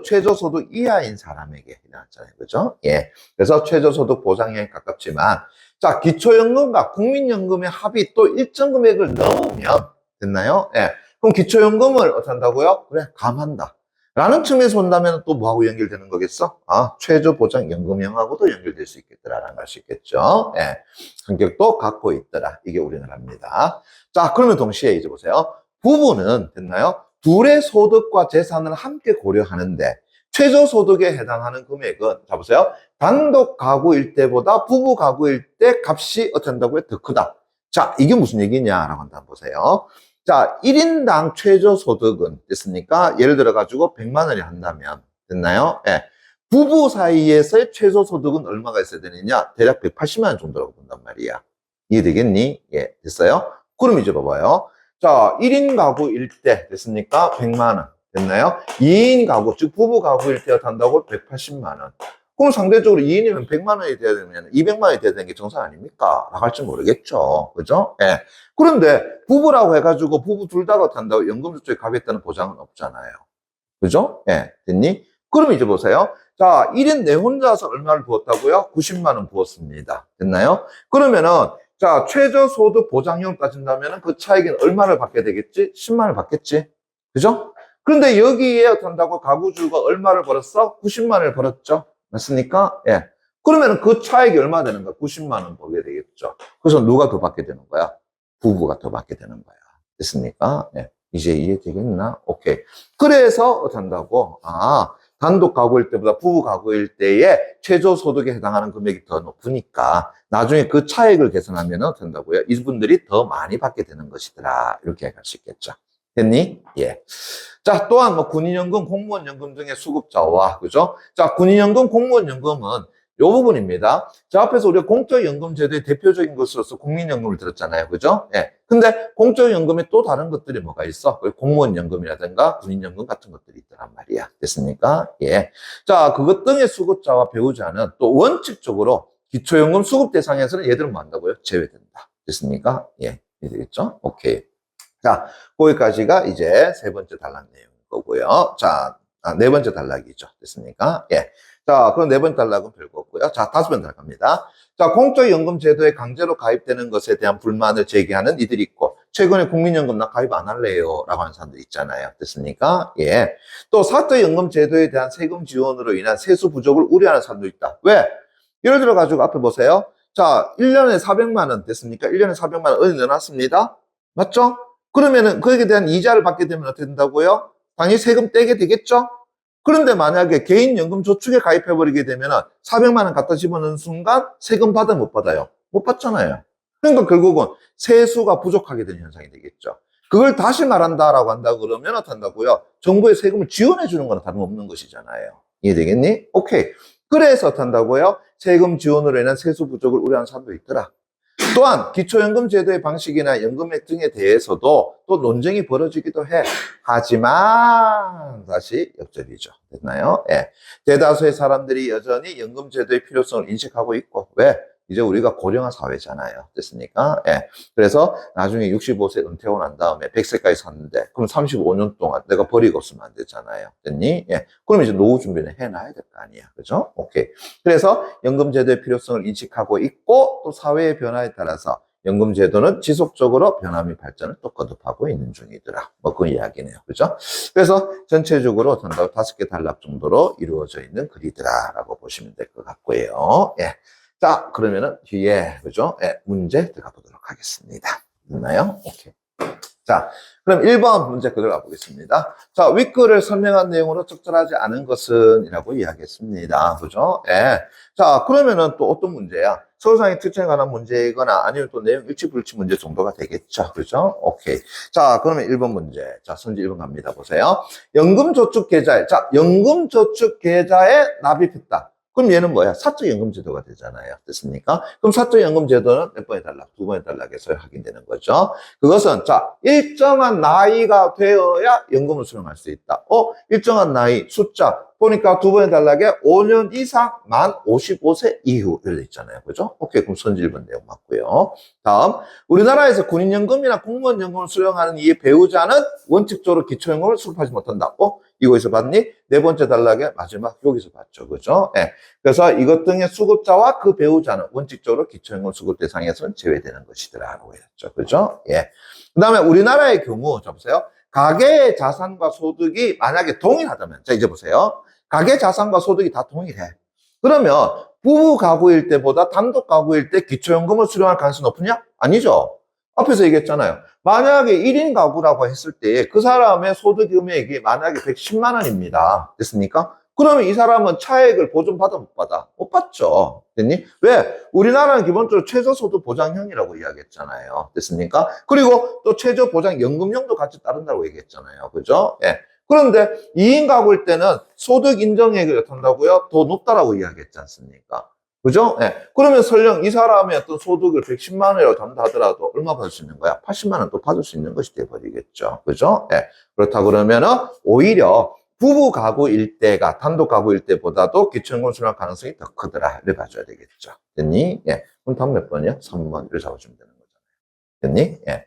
Speaker 1: 최저소득 이하인 사람에게 나왔잖아요. 그죠? 예. 그래서 최저소득 보장에 가깝지만, 자, 기초연금과 국민연금의 합이 또 일정 금액을 넘으면, 됐나요? 예. 그럼 기초연금을 어떻게 한다고요? 그래, 감한다. 라는 측면에서 본다면 또 뭐하고 연결되는 거겠어? 아, 최저보장연금형하고도 연결될 수 있겠더라라는 걸 알 수 있겠죠. 예. 성격도 갖고 있더라. 이게 우리나라입니다. 자, 그러면 동시에 이제 보세요. 부부는 됐나요? 둘의 소득과 재산을 함께 고려하는데 최저소득에 해당하는 금액은, 자 보세요. 단독 가구일 때보다 부부 가구일 때 값이 어떻게 한다고요? 더 크다. 자, 이게 무슨 얘기냐라고 한번 보세요. 자, 1인당 최저소득은 됐습니까? 예를 들어가지고 100만 원이 한다면, 됐나요? 예. 부부 사이에서의 최저소득은 얼마가 있어야 되느냐? 대략 180만 원 정도라고 본단 말이야. 이해되겠니? 예, 됐어요? 그럼 이제 봐봐요. 자, 1인 가구일 때 됐습니까? 100만 원. 됐나요? 2인 가구, 즉 부부 가구일 때 한다고 180만 원. 그럼 상대적으로 2인이면 100만 원이 돼야 되면 200만 원이 돼야 되는 게 정상 아닙니까? 라고 할지 모르겠죠. 그죠? 예. 그런데 부부라고 해가지고 부부 둘 다가 한다고 연금저축에 가겠다는 보장은 없잖아요. 그죠? 예. 됐니? 그럼 이제 보세요. 자, 1인 내 혼자서 얼마를 부었다고요? 90만 원 부었습니다. 됐나요? 그러면은, 자, 최저소득 보장형 따진다면 그 차익은 얼마를 받게 되겠지? 10만 원을 받겠지? 그죠? 그런데 여기에 한다고 가구주가 얼마를 벌었어? 90만 원을 벌었죠? 맞습니까? 예. 그러면 그 차익이 얼마 되는 거야? 90만 원 벌게 되겠죠. 그래서 누가 더 받게 되는 거야? 부부가 더 받게 되는 거야. 됐습니까? 예. 이제 이해되겠나? 오케이. 그래서 어떻게 한다고? 아, 단독 가구일 때보다 부부 가구일 때의 최저소득에 해당하는 금액이 더 높으니까 나중에 그 차액을 계산하면 어떻게 한다고요? 이분들이 더 많이 받게 되는 것이더라. 이렇게 할 수 있겠죠. 됐니? 예. 자, 또한 뭐 군인연금, 공무원연금 등의 수급자와, 그죠? 자, 군인연금, 공무원연금은 요 부분입니다. 자, 앞에서 우리가 공적연금 제도의 대표적인 것으로서 국민연금을 들었잖아요. 그죠? 예. 근데 공적연금에 또 다른 것들이 뭐가 있어? 공무원연금이라든가 군인연금 같은 것들이 있더란 말이야. 됐습니까? 예. 자, 그것 등의 수급자와 배우자는 또 원칙적으로 기초연금 수급 대상에서는 얘들은 뭐 한다고요? 제외된다. 됐습니까? 예. 이해되겠죠? 오케이. 자, 거기까지가 이제 세 번째 단락 내용인 거고요. 자, 네 번째 단락이죠. 됐습니까? 예. 자, 그럼 네 번째 단락은 별거 없고요. 자, 다섯 번째 단락 갑니다. 자, 공적연금 제도에 강제로 가입되는 것에 대한 불만을 제기하는 이들이 있고, 최근에 국민연금 나 가입 안 할래요. 라고 하는 사람들 있잖아요. 됐습니까? 예. 또 사적연금 제도에 대한 세금 지원으로 인한 세수 부족을 우려하는 사람도 있다. 왜? 예를 들어가지고 앞에 보세요. 자, 1년에 400만 원 됐습니까? 1년에 400만 원 어디 넣어놨습니다. 맞죠? 그러면은 그에 대한 이자를 받게 되면 어떻게 된다고요? 당연히 세금 떼게 되겠죠? 그런데 만약에 개인연금저축에 가입해버리게 되면 400만 원 갖다 집어넣는 순간 세금 받아 못 받아요? 못 받잖아요. 그러니까 결국은 세수가 부족하게 되는 현상이 되겠죠. 그걸 다시 말한다라고 한다 그러면 어떻게 한다고요? 정부의 세금을 지원해 주는 거나 다름없는 것이잖아요. 이해되겠니? 오케이. 그래서 어떻게 한다고요? 세금 지원으로 인한 세수 부족을 우려하는 사람도 있더라. 또한 기초연금 제도의 방식이나 연금액 등에 대해서도 또 논쟁이 벌어지기도 해. 하지만 다시 역설이죠. 됐나요? 예. 대다수의 사람들이 여전히 연금 제도의 필요성을 인식하고 있고, 왜? 이제 우리가 고령화 사회잖아요. 됐습니까? 예. 그래서 나중에 65세 은퇴하고 난 다음에 100세까지 샀는데, 그럼 35년 동안 내가 버리고 쓰면 안 되잖아요. 됐니? 예. 그럼 이제 노후 준비는 해놔야 될 거 아니야. 그죠? 오케이. 그래서 연금 제도의 필요성을 인식하고 있고, 또 사회의 변화에 따라서 연금 제도는 지속적으로 변화 및 발전을 또 거듭하고 있는 중이더라. 뭐 그 이야기네요. 그죠? 그래서 전체적으로 전달 5개 단락 정도로 이루어져 있는 글이더라라고 보시면 될 것 같고요. 예. 자, 그러면은 뒤에, 그죠? 예, 문제 들어가 보도록 하겠습니다. 됐나요? 오케이. 자, 그럼 1번 문제 그대로 가보겠습니다. 자, 윗글을 설명한 내용으로 적절하지 않은 것은 이라고 이야기했습니다. 그죠? 예. 자, 그러면은 또 어떤 문제야? 서술상의 특징에 관한 문제이거나 아니면 또 내용 일치 불치 문제 정도가 되겠죠. 그죠? 오케이. 자, 그러면 1번 문제. 자, 선지 1번 갑니다. 보세요. 연금저축계좌에, 자, 연금저축계좌에 납입했다. 그럼 얘는 뭐야? 사적연금제도가 되잖아요. 됐습니까? 그럼 사적연금제도는 몇 번의 단락? 2번의 단락에서 확인되는 거죠. 그것은, 자, 일정한 나이가 되어야 연금을 수령할 수 있다. 일정한 나이, 숫자. 보니까 2번의 단락에 5년 이상 만 55세 이후 이렇게 있잖아요. 그죠? 오케이. 그럼 선지 1번 내용 맞고요. 다음, 우리나라에서 군인연금이나 공무원연금을 수령하는 이 배우자는 원칙적으로 기초연금을 수급하지 못한다. 이거에서 봤니? 네 번째 단락에 마지막 여기서 봤죠. 그죠? 예. 그래서 이것 등의 수급자와 그 배우자는 원칙적으로 기초연금 수급 대상에서는 제외되는 것이더라라고 했죠. 그죠? 예. 그 다음에 우리나라의 경우, 자 보세요. 가계의 자산과 소득이 만약에 동일하다면, 자 이제 보세요. 가계 자산과 소득이 다 동일해. 그러면 부부 가구일 때보다 단독 가구일 때 기초연금을 수령할 가능성이 높으냐? 아니죠. 앞에서 얘기했잖아요. 만약에 1인 가구라고 했을 때 그 사람의 소득 금액이 만약에 110만 원입니다. 됐습니까? 그러면 이 사람은 차액을 보존받아 못 받아? 못 받죠. 됐니? 왜? 우리나라는 기본적으로 최저소득 보장형이라고 이야기했잖아요. 됐습니까? 그리고 또 최저보장연금형도 같이 따른다고 얘기했잖아요. 그죠? 예. 그런데 2인 가구일 때는 소득 인정액을 어떻게 한다고요? 더 높다라고 이야기했지 않습니까? 그죠? 예. 그러면 설령 이 사람의 어떤 소득을 110만 원이라고 전다 하더라도 얼마 받을 수 있는 거야? 80만 원 또 받을 수 있는 것이 돼버리겠죠. 그죠? 예. 그렇다 그러면은 오히려 부부 가구일 때가 단독 가구일 때보다도 기초연금 수령 가능성이 더 크더라. 이렇게 봐줘야 되겠죠. 됐니? 예. 그럼 다음 몇 번이요? 3번. 이렇게 잡아주면 되는 거잖아요. 됐니? 예.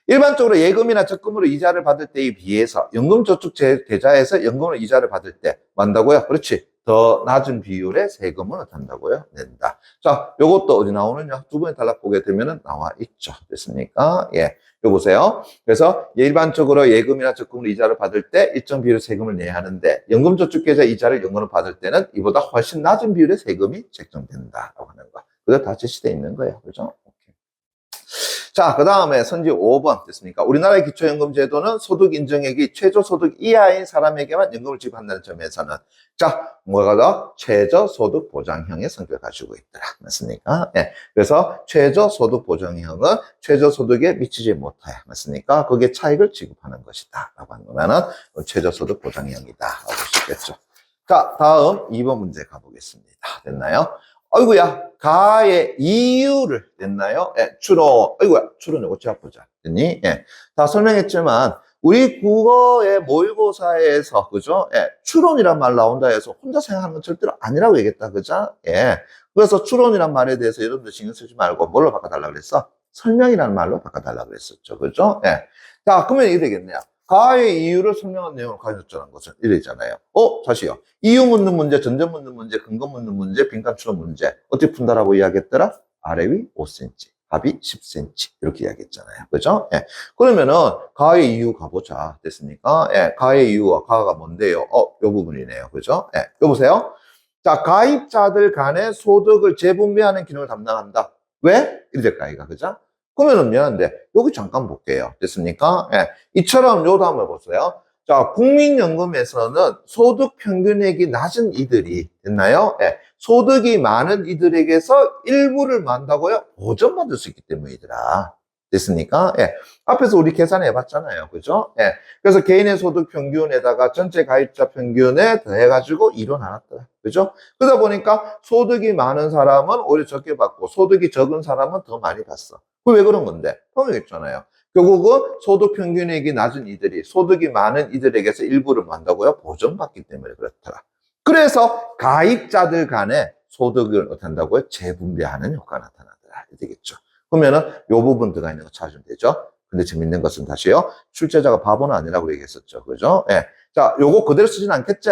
Speaker 1: 일반적으로 예금이나 적금으로 이자를 받을 때에 비해서 연금저축 계좌에서 연금으로 이자를 받을 때 만다고요? 그렇지. 더 낮은 비율의 세금을 한다고요? 낸다. 자, 요것도 어디 나오느냐? 2번의 단락 보게 되면 나와 있죠. 됐습니까? 예. 요 보세요. 그래서 일반적으로 예금이나 적금으로 이자를 받을 때 일정 비율의 세금을 내야 하는데 연금저축계좌 이자를 연금으로 받을 때는 이보다 훨씬 낮은 비율의 세금이 책정된다라고 하는 거. 그거 다 제시되어 있는 거예요. 그죠? 자, 그 다음에 선지 5번 됐습니까? 우리나라의 기초연금 제도는 소득 인정액이 최저소득 이하인 사람에게만 연금을 지급한다는 점에서는 자, 뭐가 더? 최저소득 보장형의 성격을 가지고 있더라. 맞습니까? 예. 그래서 최저소득 보장형은 최저소득에 미치지 못해. 맞습니까? 거기에 차익을 지급하는 것이다. 라고 하는 거면은 최저소득 보장형이다. 라고 할 수 있겠죠. 자, 다음 2번 문제 가보겠습니다. 됐나요? 어이구야, 가의 이유를 냈나요? 예, 추론. 어이구야, 추론을 어찌 보자. 됐니? 예. 다 설명했지만, 우리 국어의 모의고사에서, 그죠? 예, 추론이란 말 나온다 해서 혼자 생각하는 건 절대로 아니라고 얘기했다. 그죠? 예. 그래서 추론이란 말에 대해서 여러분들 신경 쓰지 말고 뭘로 바꿔달라고 그랬어? 설명이라는 말로 바꿔달라고 그랬었죠. 그죠? 예. 자, 그러면 이게 되겠네요. 가의 이유를 설명한 내용을 가졌다는 것은 이래잖아요. 다시요. 이유 묻는 문제, 전제 묻는 문제, 근거 묻는 문제, 빈칸 추론 문제. 어떻게 푼다라고 이야기했더라? 아래 위 5cm, 합이 10cm. 이렇게 이야기했잖아요. 그죠? 예. 그러면은, 가의 이유 가보자. 됐습니까? 예. 가의 이유와 가가 뭔데요? 요 부분이네요. 그죠? 예. 여보세요? 자, 가입자들 간의 소득을 재분배하는 기능을 담당한다. 왜? 이래 가이가. 그죠? 그러면은 미안한데, 여기 잠깐 볼게요. 됐습니까? 예. 이처럼 요 다음에 보세요. 자, 국민연금에서는 소득 평균액이 낮은 이들이, 됐나요? 예. 소득이 많은 이들에게서 일부를 만다고요? 보전받을 수 있기 때문이더라. 됐습니까? 예. 앞에서 우리 계산해 봤잖아요. 그죠? 예. 그래서 개인의 소득 평균에다가 전체 가입자 평균에 더해가지고 2로 나눴더라. 그죠? 그러다 보니까 소득이 많은 사람은 오히려 적게 받고 소득이 적은 사람은 더 많이 받어. 그 왜 그런 건데? 통일했잖아요. 결국은 소득 평균액이 낮은 이들이 소득이 많은 이들에게서 일부를 만다고요? 보전받기 때문에 그렇더라. 그래서 가입자들 간에 소득을 어떻게 한다고요? 재분배하는 효과가 나타나더라. 되겠죠. 그러면은 요 부분 들어가 있는 거 찾으면 되죠. 근데 재밌는 것은 다시요. 출제자가 바보는 아니라고 얘기했었죠. 그죠? 예. 자, 요거 그대로 쓰진 않겠지?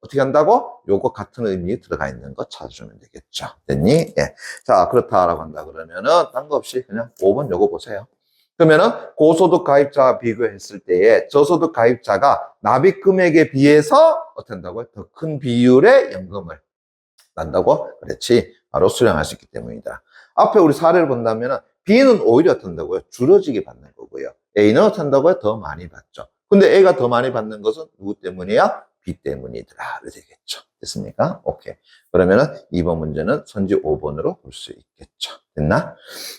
Speaker 1: 어떻게 한다고? 요거 같은 의미 들어가 있는 거 찾아주면 되겠죠. 됐니? 예. 자, 그렇다라고 한다 그러면은 딴 거 없이 그냥 5번 요거 보세요. 그러면은 고소득 가입자와 비교했을 때에 저소득 가입자가 납입 금액에 비해서 어떻게 한다고요? 더 큰 비율의 연금을 난다고? 그렇지. 바로 수령할 수 있기 때문이다. 앞에 우리 사례를 본다면은 B는 오히려 어떻게 한다고요? 줄어지게 받는 거고요. A는 어떻게 한다고요? 더 많이 받죠. 근데 A가 더 많이 받는 것은 누구 때문이야? B 때문이더라. 이렇게 되겠죠. 됐습니까? 오케이. 그러면은 2번 문제는 선지 5번으로 볼 수 있겠죠. 됐나?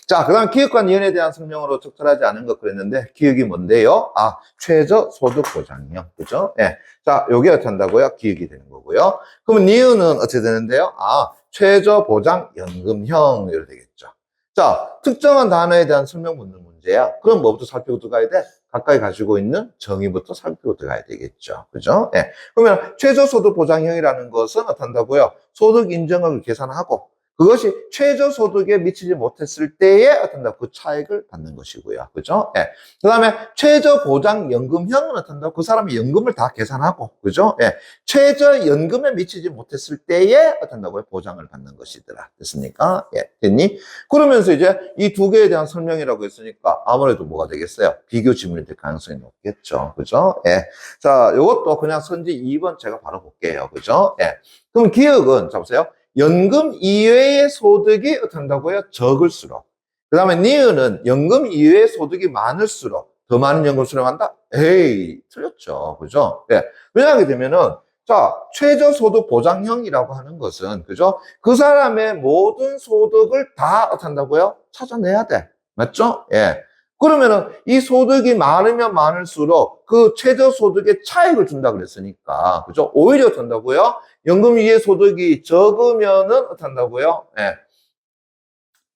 Speaker 1: 자, 그 다음 기업관 이혼에 대한 설명으로 적절하지 않은 것 그랬는데, 기업이 뭔데요? 아, 최저 소득 보장형. 그죠? 예. 자, 요게 어떻게 한다고요? 기업이 되는 거고요. 그러면 이유는 어떻게 되는데요? 아, 최저 보장 연금형. 이렇게 되겠죠. 자, 특정한 단어에 대한 설명 묻는 문제야. 그럼 뭐부터 살피고 들어가야 돼? 가까이 가지고 있는 정의부터 살피고 들어가야 되겠죠. 그죠? 예. 그러면 최저소득 보장형이라는 것은 어떻게 한다고요? 소득 인정액을 계산하고 그것이 최저소득에 미치지 못했을 때에 어떻게 한다? 그 차액을 받는 것이고요. 그죠? 예. 그 다음에 최저보장연금형은 어떻게 한다? 그 사람이 연금을 다 계산하고, 그죠? 예. 최저연금에 미치지 못했을 때에 어떻게 한다고요? 보장을 받는 것이더라. 됐습니까? 예. 됐니? 그러면서 이제 이 두 개에 대한 설명이라고 했으니까 아무래도 뭐가 되겠어요? 비교 지문이 될 가능성이 높겠죠. 그죠? 예. 자, 이것도 그냥 선지 2번 제가 바로 볼게요. 그죠? 예. 그럼 기억은, 잡으세요. 연금 이외의 소득이 어떻게 한다고요? 적을수록. 그 다음에 니은은 연금 이외의 소득이 많을수록 더 많은 연금 수령한다? 에이, 틀렸죠. 그죠? 예. 왜냐하게 되면은, 자, 최저소득 보장형이라고 하는 것은, 그죠? 그 사람의 모든 소득을 다 어떻게 한다고요? 찾아내야 돼. 맞죠? 예. 그러면은 이 소득이 많으면 많을수록 그 최저소득의 차익을 준다 그랬으니까, 그죠? 오히려 된다고요? 연금 이외 소득이 적으면은 어떻게 한다고요? 예.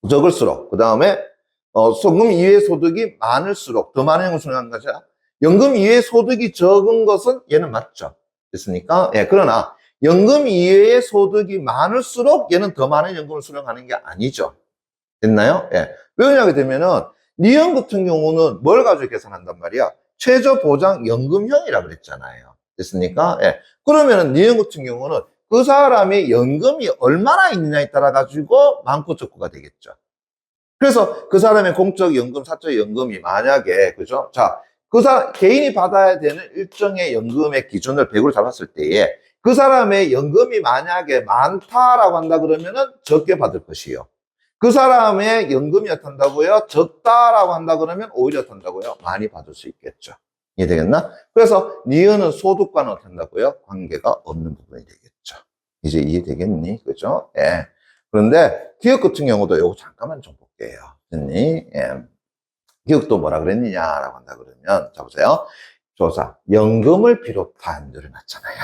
Speaker 1: 적을수록. 그 다음에, 연금 이외 소득이 많을수록 더 많은 연금 수령하는 거죠. 연금 이외 소득이 적은 것은 얘는 맞죠. 됐습니까? 예. 그러나, 연금 이외의 소득이 많을수록 얘는 더 많은 연금을 수령하는 게 아니죠. 됐나요? 예. 왜 그러냐게 되면은, 니은 같은 경우는 뭘 가지고 계산한단 말이야? 최저보장연금형이라 그랬잖아요. 됐습니까? 예. 그러면은 니은 같은 경우는 그 사람의 연금이 얼마나 있느냐에 따라 가지고 많고 적고가 되겠죠. 그래서 그 사람의 공적 연금, 사적 연금이 만약에, 그죠? 자, 그 사람, 개인이 받아야 되는 일정의 연금의 기준을 100으로 잡았을 때에 그 사람의 연금이 만약에 많다라고 한다 그러면은 적게 받을 것이요. 그 사람의 연금이 어떤다고요? 적다라고 한다 그러면 오히려 어떤다고요? 많이 받을 수 있겠죠. 이해되겠나? 그래서 니은은 소득과는 어떤다고요? 관계가 없는 부분이 되겠죠. 이제 이해되겠니? 그죠? 예. 그런데 기업 같은 경우도 요거 잠깐만 좀 볼게요. 됐니? 예. 기업도 뭐라 그랬느냐라고 한다 그러면, 자 보세요. 조사, 연금을 비롯한 늘어났잖아요.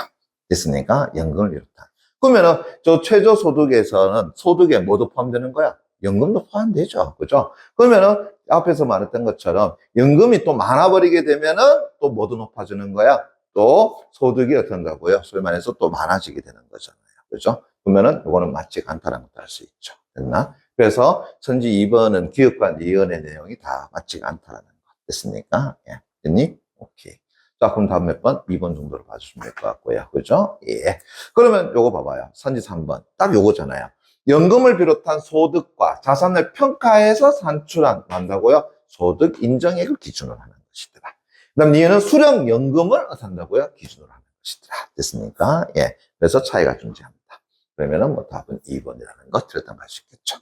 Speaker 1: 됐습니까? 연금을 비롯한. 그러면은 저 최저소득에서는 소득에 뭐도 포함되는 거야? 연금도 포함되죠. 그죠? 그러면은 앞에서 말했던 것처럼 연금이 또 많아버리게 되면은 또 뭐도 높아지는 거야? 또 소득이 어떻게 한다고요? 소위 말해서 또 많아지게 되는 거잖아요. 그죠? 그러면은 이거는 맞지가 않다라는 것도 알 수 있죠. 됐나? 그래서 선지 2번은 기업과 이혼의 내용이 다 맞지가 않다라는 거. 됐습니까? 예. 됐니? 오케이. 자, 그럼 다음 몇 번? 2번 정도로 봐주시면 될 것 같고요. 그죠? 예. 그러면 요거 봐봐요. 선지 3번. 딱 요거잖아요. 연금을 비롯한 소득과 자산을 평가해서 산출한다고요? 소득 인정액을 기준으로 하는 것이더라. 그 다음 니은은 수령연금을 한다고요? 기준으로 하는 것이더라. 됐습니까? 예. 그래서 차이가 존재합니다. 그러면은 뭐 답은 2번이라는 거 들었던 걸 수 있겠죠.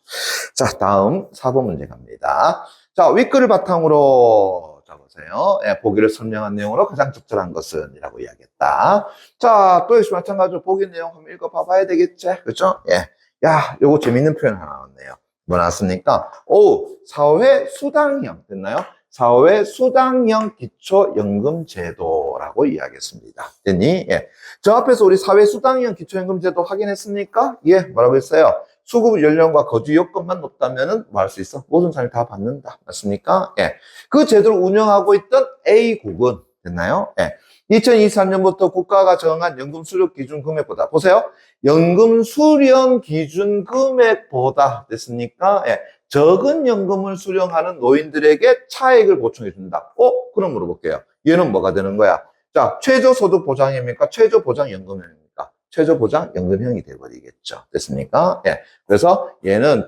Speaker 1: 자, 다음 4번 문제 갑니다. 자, 윗글을 바탕으로 자, 자, 보세요. 예, 보기를 설명한 내용으로 가장 적절한 것은 이라고 이야기했다. 자, 또 역시 마찬가지로 보기 내용 한번 읽어봐야 되겠지? 그죠? 예. 야, 요거 재밌는 표현 하나 나왔네요. 뭐 나왔습니까? 오, 사회 수당형 됐나요? 사회 수당형 기초연금제도라고 이야기했습니다. 됐니? 예. 저 앞에서 우리 사회 수당형 기초연금제도 확인했습니까? 예, 뭐라고 했어요? 수급 연령과 거주 여건만 높다면은 뭐 할 수 있어? 모든 사람이 다 받는다. 맞습니까? 예. 그 제도를 운영하고 있던 A국은 됐나요? 예. 2023년부터 국가가 정한 연금 수령 기준 금액보다 보세요. 연금 수령 기준 금액보다 됐습니까? 예. 적은 연금을 수령하는 노인들에게 차액을 보충해 준다. 그럼 물어볼게요. 얘는 뭐가 되는 거야? 자, 최저소득 보장입니까? 최저보장연금형입니까? 최저보장연금형이 돼버리겠죠. 됐습니까? 예. 그래서 얘는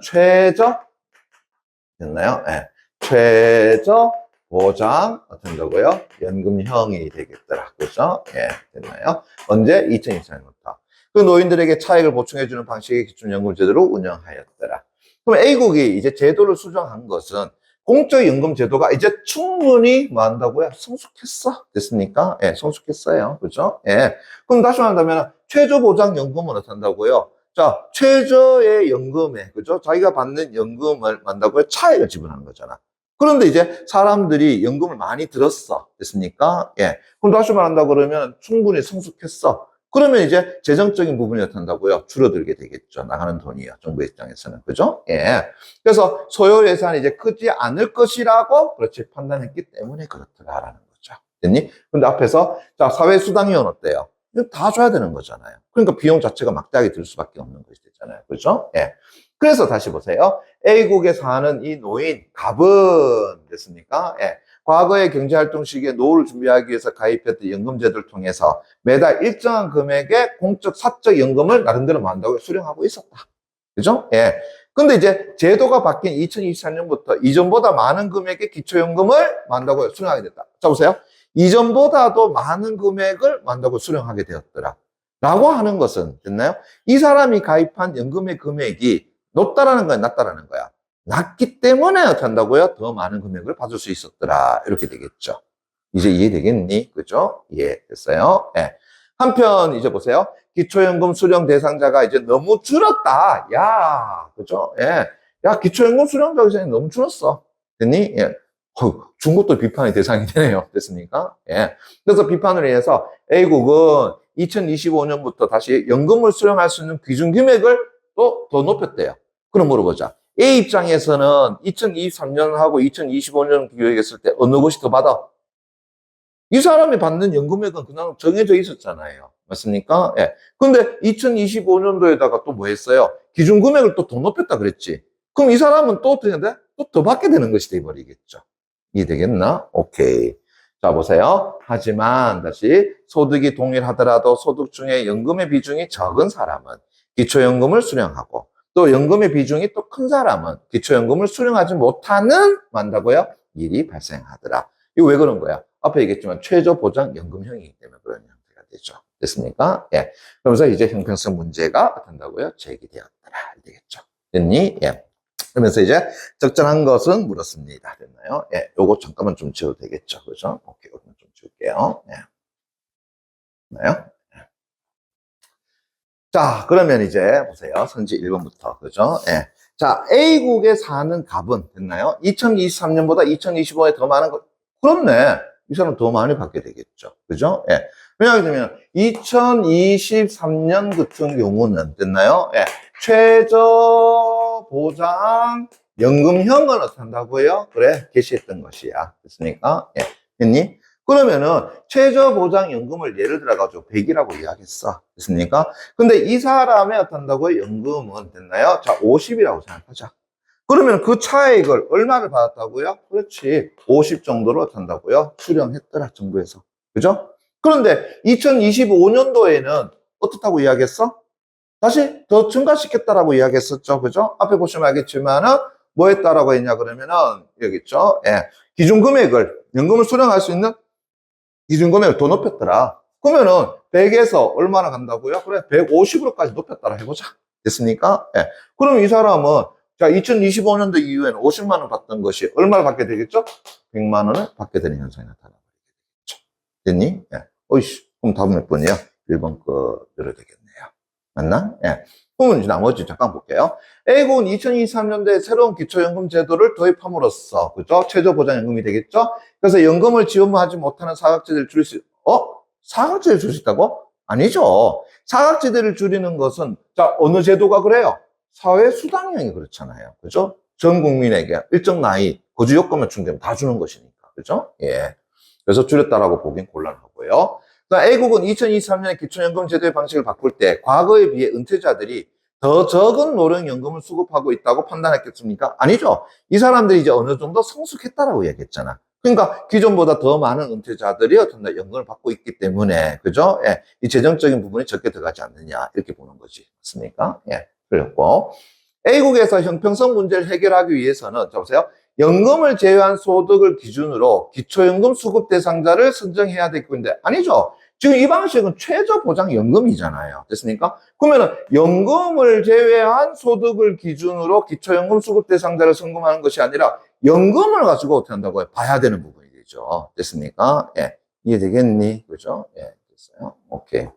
Speaker 1: 됐나요? 예. 최저보장, 어떤 거고요? 연금형이 되겠더라. 그죠? 예. 됐나요? 언제? 2024년부터. 그 노인들에게 차액을 보충해주는 방식의 기준연금제도를 운영하였더라. 그럼 A국이 이제 제도를 수정한 것은 공적연금 제도가 이제 충분히 뭐 한다고요? 성숙했어. 됐습니까? 예, 성숙했어요. 그죠? 예. 그럼 다시 말한다면 최저보장연금은 어떻게 한다고요? 자, 최저의 연금에, 그죠? 자기가 받는 연금을 만다고요? 차액을 지불하는 거잖아. 그런데 이제 사람들이 연금을 많이 들었어. 됐습니까? 예. 그럼 다시 말한다 그러면 충분히 성숙했어. 그러면 이제 재정적인 부분이 어떻게 한다고요? 줄어들게 되겠죠. 나가는 돈이요. 정부 입장에서는. 그죠? 예. 그래서 소요 예산이 이제 크지 않을 것이라고 그렇지 판단했기 때문에 그렇더라라는 거죠. 됐니? 근데 앞에서 자, 사회수당료는 어때요? 이거 다 줘야 되는 거잖아요. 그러니까 비용 자체가 막대하게 들 수밖에 없는 것이 되잖아요. 그죠? 예. 그래서 다시 보세요. A국에 사는 이 노인, 갑은 됐습니까? 예. 과거의 경제활동 시기에 노후를 준비하기 위해서 가입했던 연금제도를 통해서 매달 일정한 금액의 공적, 사적 연금을 나름대로 만다고 수령하고 있었다. 그죠? 예. 근데 이제 제도가 바뀐 2023년부터 이전보다 많은 금액의 기초연금을 만다고 수령하게 됐다. 자, 보세요. 이전보다도 많은 금액을 만다고 수령하게 되었더라. 라고 하는 것은, 됐나요? 이 사람이 가입한 연금의 금액이 높다라는 거야, 낮다라는 거야? 낮기 때문에 어떻게 한다고요? 더 많은 금액을 받을 수 있었더라. 이렇게 되겠죠. 이제 이해되겠니? 그죠? 이해됐어요? 예. 한편, 이제 보세요. 기초연금 수령 대상자가 이제 너무 줄었다. 야, 그죠? 예. 야, 기초연금 수령자가 이제 너무 줄었어. 됐니? 예. 준 것도 비판의 대상이 되네요. 됐습니까? 예. 그래서 비판을 위해서 A국은 2025년부터 다시 연금을 수령할 수 있는 기준 금액을 또 더 높였대요. 그럼 물어보자. A 입장에서는 2023년하고 2025년 비교했을 때 어느 것이 더 받아? 이 사람이 받는 연금액은 그냥 정해져 있었잖아요. 맞습니까? 예. 근데 2025년도에다가 또 뭐 했어요? 기준 금액을 또 더 높였다 그랬지. 그럼 이 사람은 또 어떻게 돼? 또 더 받게 되는 것이 돼버리겠죠. 이해되겠나? 오케이. 자, 보세요. 하지만 다시 소득이 동일하더라도 소득 중에 연금의 비중이 적은 사람은 기초연금을 수령하고 또 연금의 비중이 또 큰 사람은 기초연금을 수령하지 못하는 만다고요? 일이 발생하더라. 이거 왜 그런 거야? 앞에 얘기했지만 최저보장연금형이기 때문에 그런 형태가 되죠. 됐습니까? 예. 그러면서 이제 형평성 문제가 된다고요? 제기되었더라. 되겠죠. 됐니? 예. 그러면서 이제 적절한 것은 물었습니다. 됐나요? 예. 요거 잠깐만 좀 지워도 되겠죠. 그죠? 오케이. 요거 좀 지울게요. 예. 됐나요? 자, 그러면 이제 보세요. 선지 1번부터. 그죠? 예. 자, A국에 사는 갑은 됐나요? 2023년보다 2025년에 더 많은 거. 그렇네. 이 사람 더 많이 받게 되겠죠. 그죠? 예. 왜냐하면 2023년 같은 경우는 됐나요? 예. 최저 보장 연금형을 어떻게 한다고요? 그래, 게시했던 것이야. 됐습니까? 예. 됐니? 그러면은 최저보장연금을 예를 들어가지고 100이라고 이야기했어. 됐습니까? 근데 이 사람의 어떤다고요? 연금은 됐나요? 자, 50이라고 생각하자. 그러면 그 차액을 얼마를 받았다고요? 그렇지. 50 정도로 어떤다고요? 수령했더라, 정부에서. 그죠? 그런데 2025년도에는 어떻다고 이야기했어? 다시 더 증가시켰다라고 이야기했었죠. 그죠? 앞에 보시면 알겠지만은 뭐 했다라고 했냐 그러면은 여기 있죠. 예. 기준 금액을 연금을 수령할 수 있는 기준 금액을 더 높였더라. 그러면은 100에서 얼마나 간다고요? 그래, 150으로까지 높였다라 해보자. 됐습니까? 예. 그럼 이 사람은 자, 2025년도 이후에는 50만 원 받던 것이 얼마를 받게 되겠죠? 100만 원을 받게 되는 현상이 나타나버리겠죠. 됐니? 예. 어이씨, 그럼 답은 몇 번이에요? 1번 거 들어야 되겠네요. 맞나? 예. 그러면 이제 나머지 잠깐 볼게요. A국은 2023년도에 새로운 기초연금 제도를 도입함으로써, 그죠? 최저보장연금이 되겠죠? 그래서 연금을 지원하지 못하는 사각지대를 줄일 수, 사각지대를 줄일 수 있다고? 아니죠. 사각지대를 줄이는 것은, 자, 어느 제도가 그래요? 사회수당형이 그렇잖아요. 그죠? 전 국민에게 일정 나이, 거주 요건만 충족되면 다 주는 것이니까. 그죠? 예. 그래서 줄였다라고 보긴 곤란하고요. A국은 2023년에 기초연금 제도의 방식을 바꿀 때 과거에 비해 은퇴자들이 더 적은 노령연금을 수급하고 있다고 판단했겠습니까? 아니죠. 이 사람들이 이제 어느 정도 성숙했다라고 얘기했잖아. 그러니까 기존보다 더 많은 은퇴자들이 어떤 연금을 받고 있기 때문에, 그죠? 예. 이 재정적인 부분이 적게 들어가지 않느냐, 이렇게 보는 거지. 맞습니까? 예. 그렇고. A국에서 형평성 문제를 해결하기 위해서는, 자 보세요. 연금을 제외한 소득을 기준으로 기초연금 수급 대상자를 선정해야 되고 있는데, 아니죠. 지금 이 방식은 최저보장연금이잖아요. 됐습니까? 그러면은 연금을 제외한 소득을 기준으로 기초연금 수급 대상자를 선정하는 것이 아니라 연금을 가지고 어떻게 한다고요? 봐야 되는 부분이 되죠. 됐습니까? 예. 이해되겠니? 그죠? 예. 됐어요. 오케이.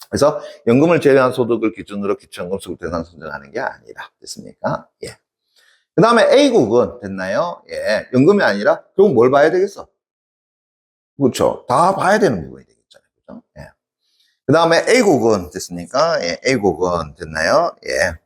Speaker 1: 그래서 연금을 제외한 소득을 기준으로 기초연금 수급 대상 선정하는 게 아니라. 됐습니까? 예. 그 다음에 A국은 됐나요? 예. 연금이 아니라, 그럼 뭘 봐야 되겠어? 그렇죠. 다 봐야 되는 부분이 되겠잖아요. 그죠? 예. 그 다음에 A국은 됐습니까? 예. A국은 됐나요? 예.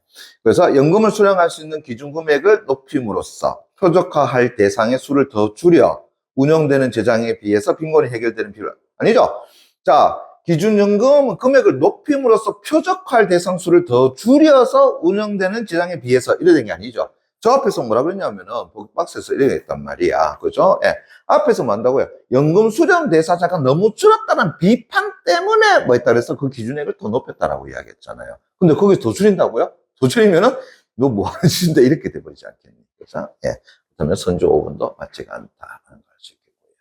Speaker 1: 그래서 연금을 수령할 수 있는 기준 금액을 높임으로써 표적화할 대상의 수를 더 줄여 운영되는 재정에 비해서 빈곤이 해결되는 필요, 아니죠? 자, 기준연금 금액을 높임으로써 표적화할 대상 수를 더 줄여서 운영되는 재정에 비해서 이래 된 게 아니죠. 저 앞에서 뭐라 그랬냐면은, 보기 박스에서 이래 했단 말이야. 그죠? 예. 앞에서 뭐 한다고요? 연금 수령 대상자가 너무 줄었다는 비판 때문에 뭐 했다 그래서 그 기준액을 더 높였다라고 이야기했잖아요. 근데 거기서 더 줄인다고요? 더 줄이면은, 너 뭐 하는 짓인데 이렇게 돼버리지 않겠니? 그죠? 예. 그러면 선조 5번도 맞지가 않다라는 걸 알 수 있겠고요.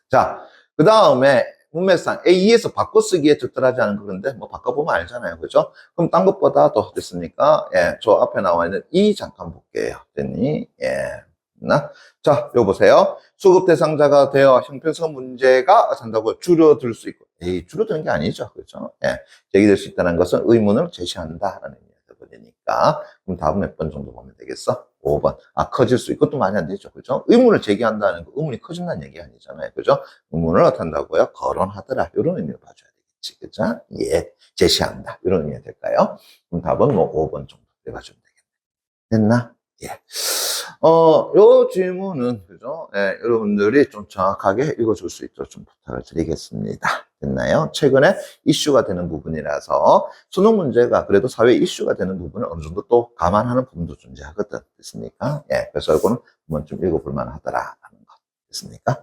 Speaker 1: 자, 그 다음에 문맥상 A2에서 바꿔쓰기에 적절하지 않은 그런데 뭐 바꿔보면 알잖아요. 그죠? 그럼 딴 것보다 더 됐습니까? 예, 저 앞에 나와 있는 E 잠깐 볼게요. 됐니? 예. 자, 요 보세요. 수급 대상자가 되어 형평성 문제가 산다고 줄어들 수 있고, 줄어드는 게 아니죠. 그죠? 예. 제기될 수 있다는 것은 의문을 제시한다라는 의미가 되니까. 그럼 다음 몇 번 정도 보면 되겠어? 5번. 커질 수 있고, 또 많이 안 되죠. 그죠? 의문을 제기한다는 거, 의문이 커진다는 얘기 아니잖아요. 그죠? 의문을 어떻게 한다고요? 거론하더라. 이런 의미를 봐줘야 되겠지. 그죠? 예. 제시한다. 이런 의미가 될까요? 그럼 답은 뭐 5번 정도 해봐주면 되겠네. 됐나? 예. 요 질문은, 그죠? 예, 여러분들이 좀 정확하게 읽어줄 수 있도록 좀 부탁을 드리겠습니다. 됐나요? 최근에 이슈가 되는 부분이라서 수능 문제가 그래도 사회 이슈가 되는 부분을 어느 정도 또 감안하는 부분도 존재하거든. 됐습니까? 예, 그래서 이거는 한번 좀 읽어볼 만하더라. 하는 거. 됐습니까?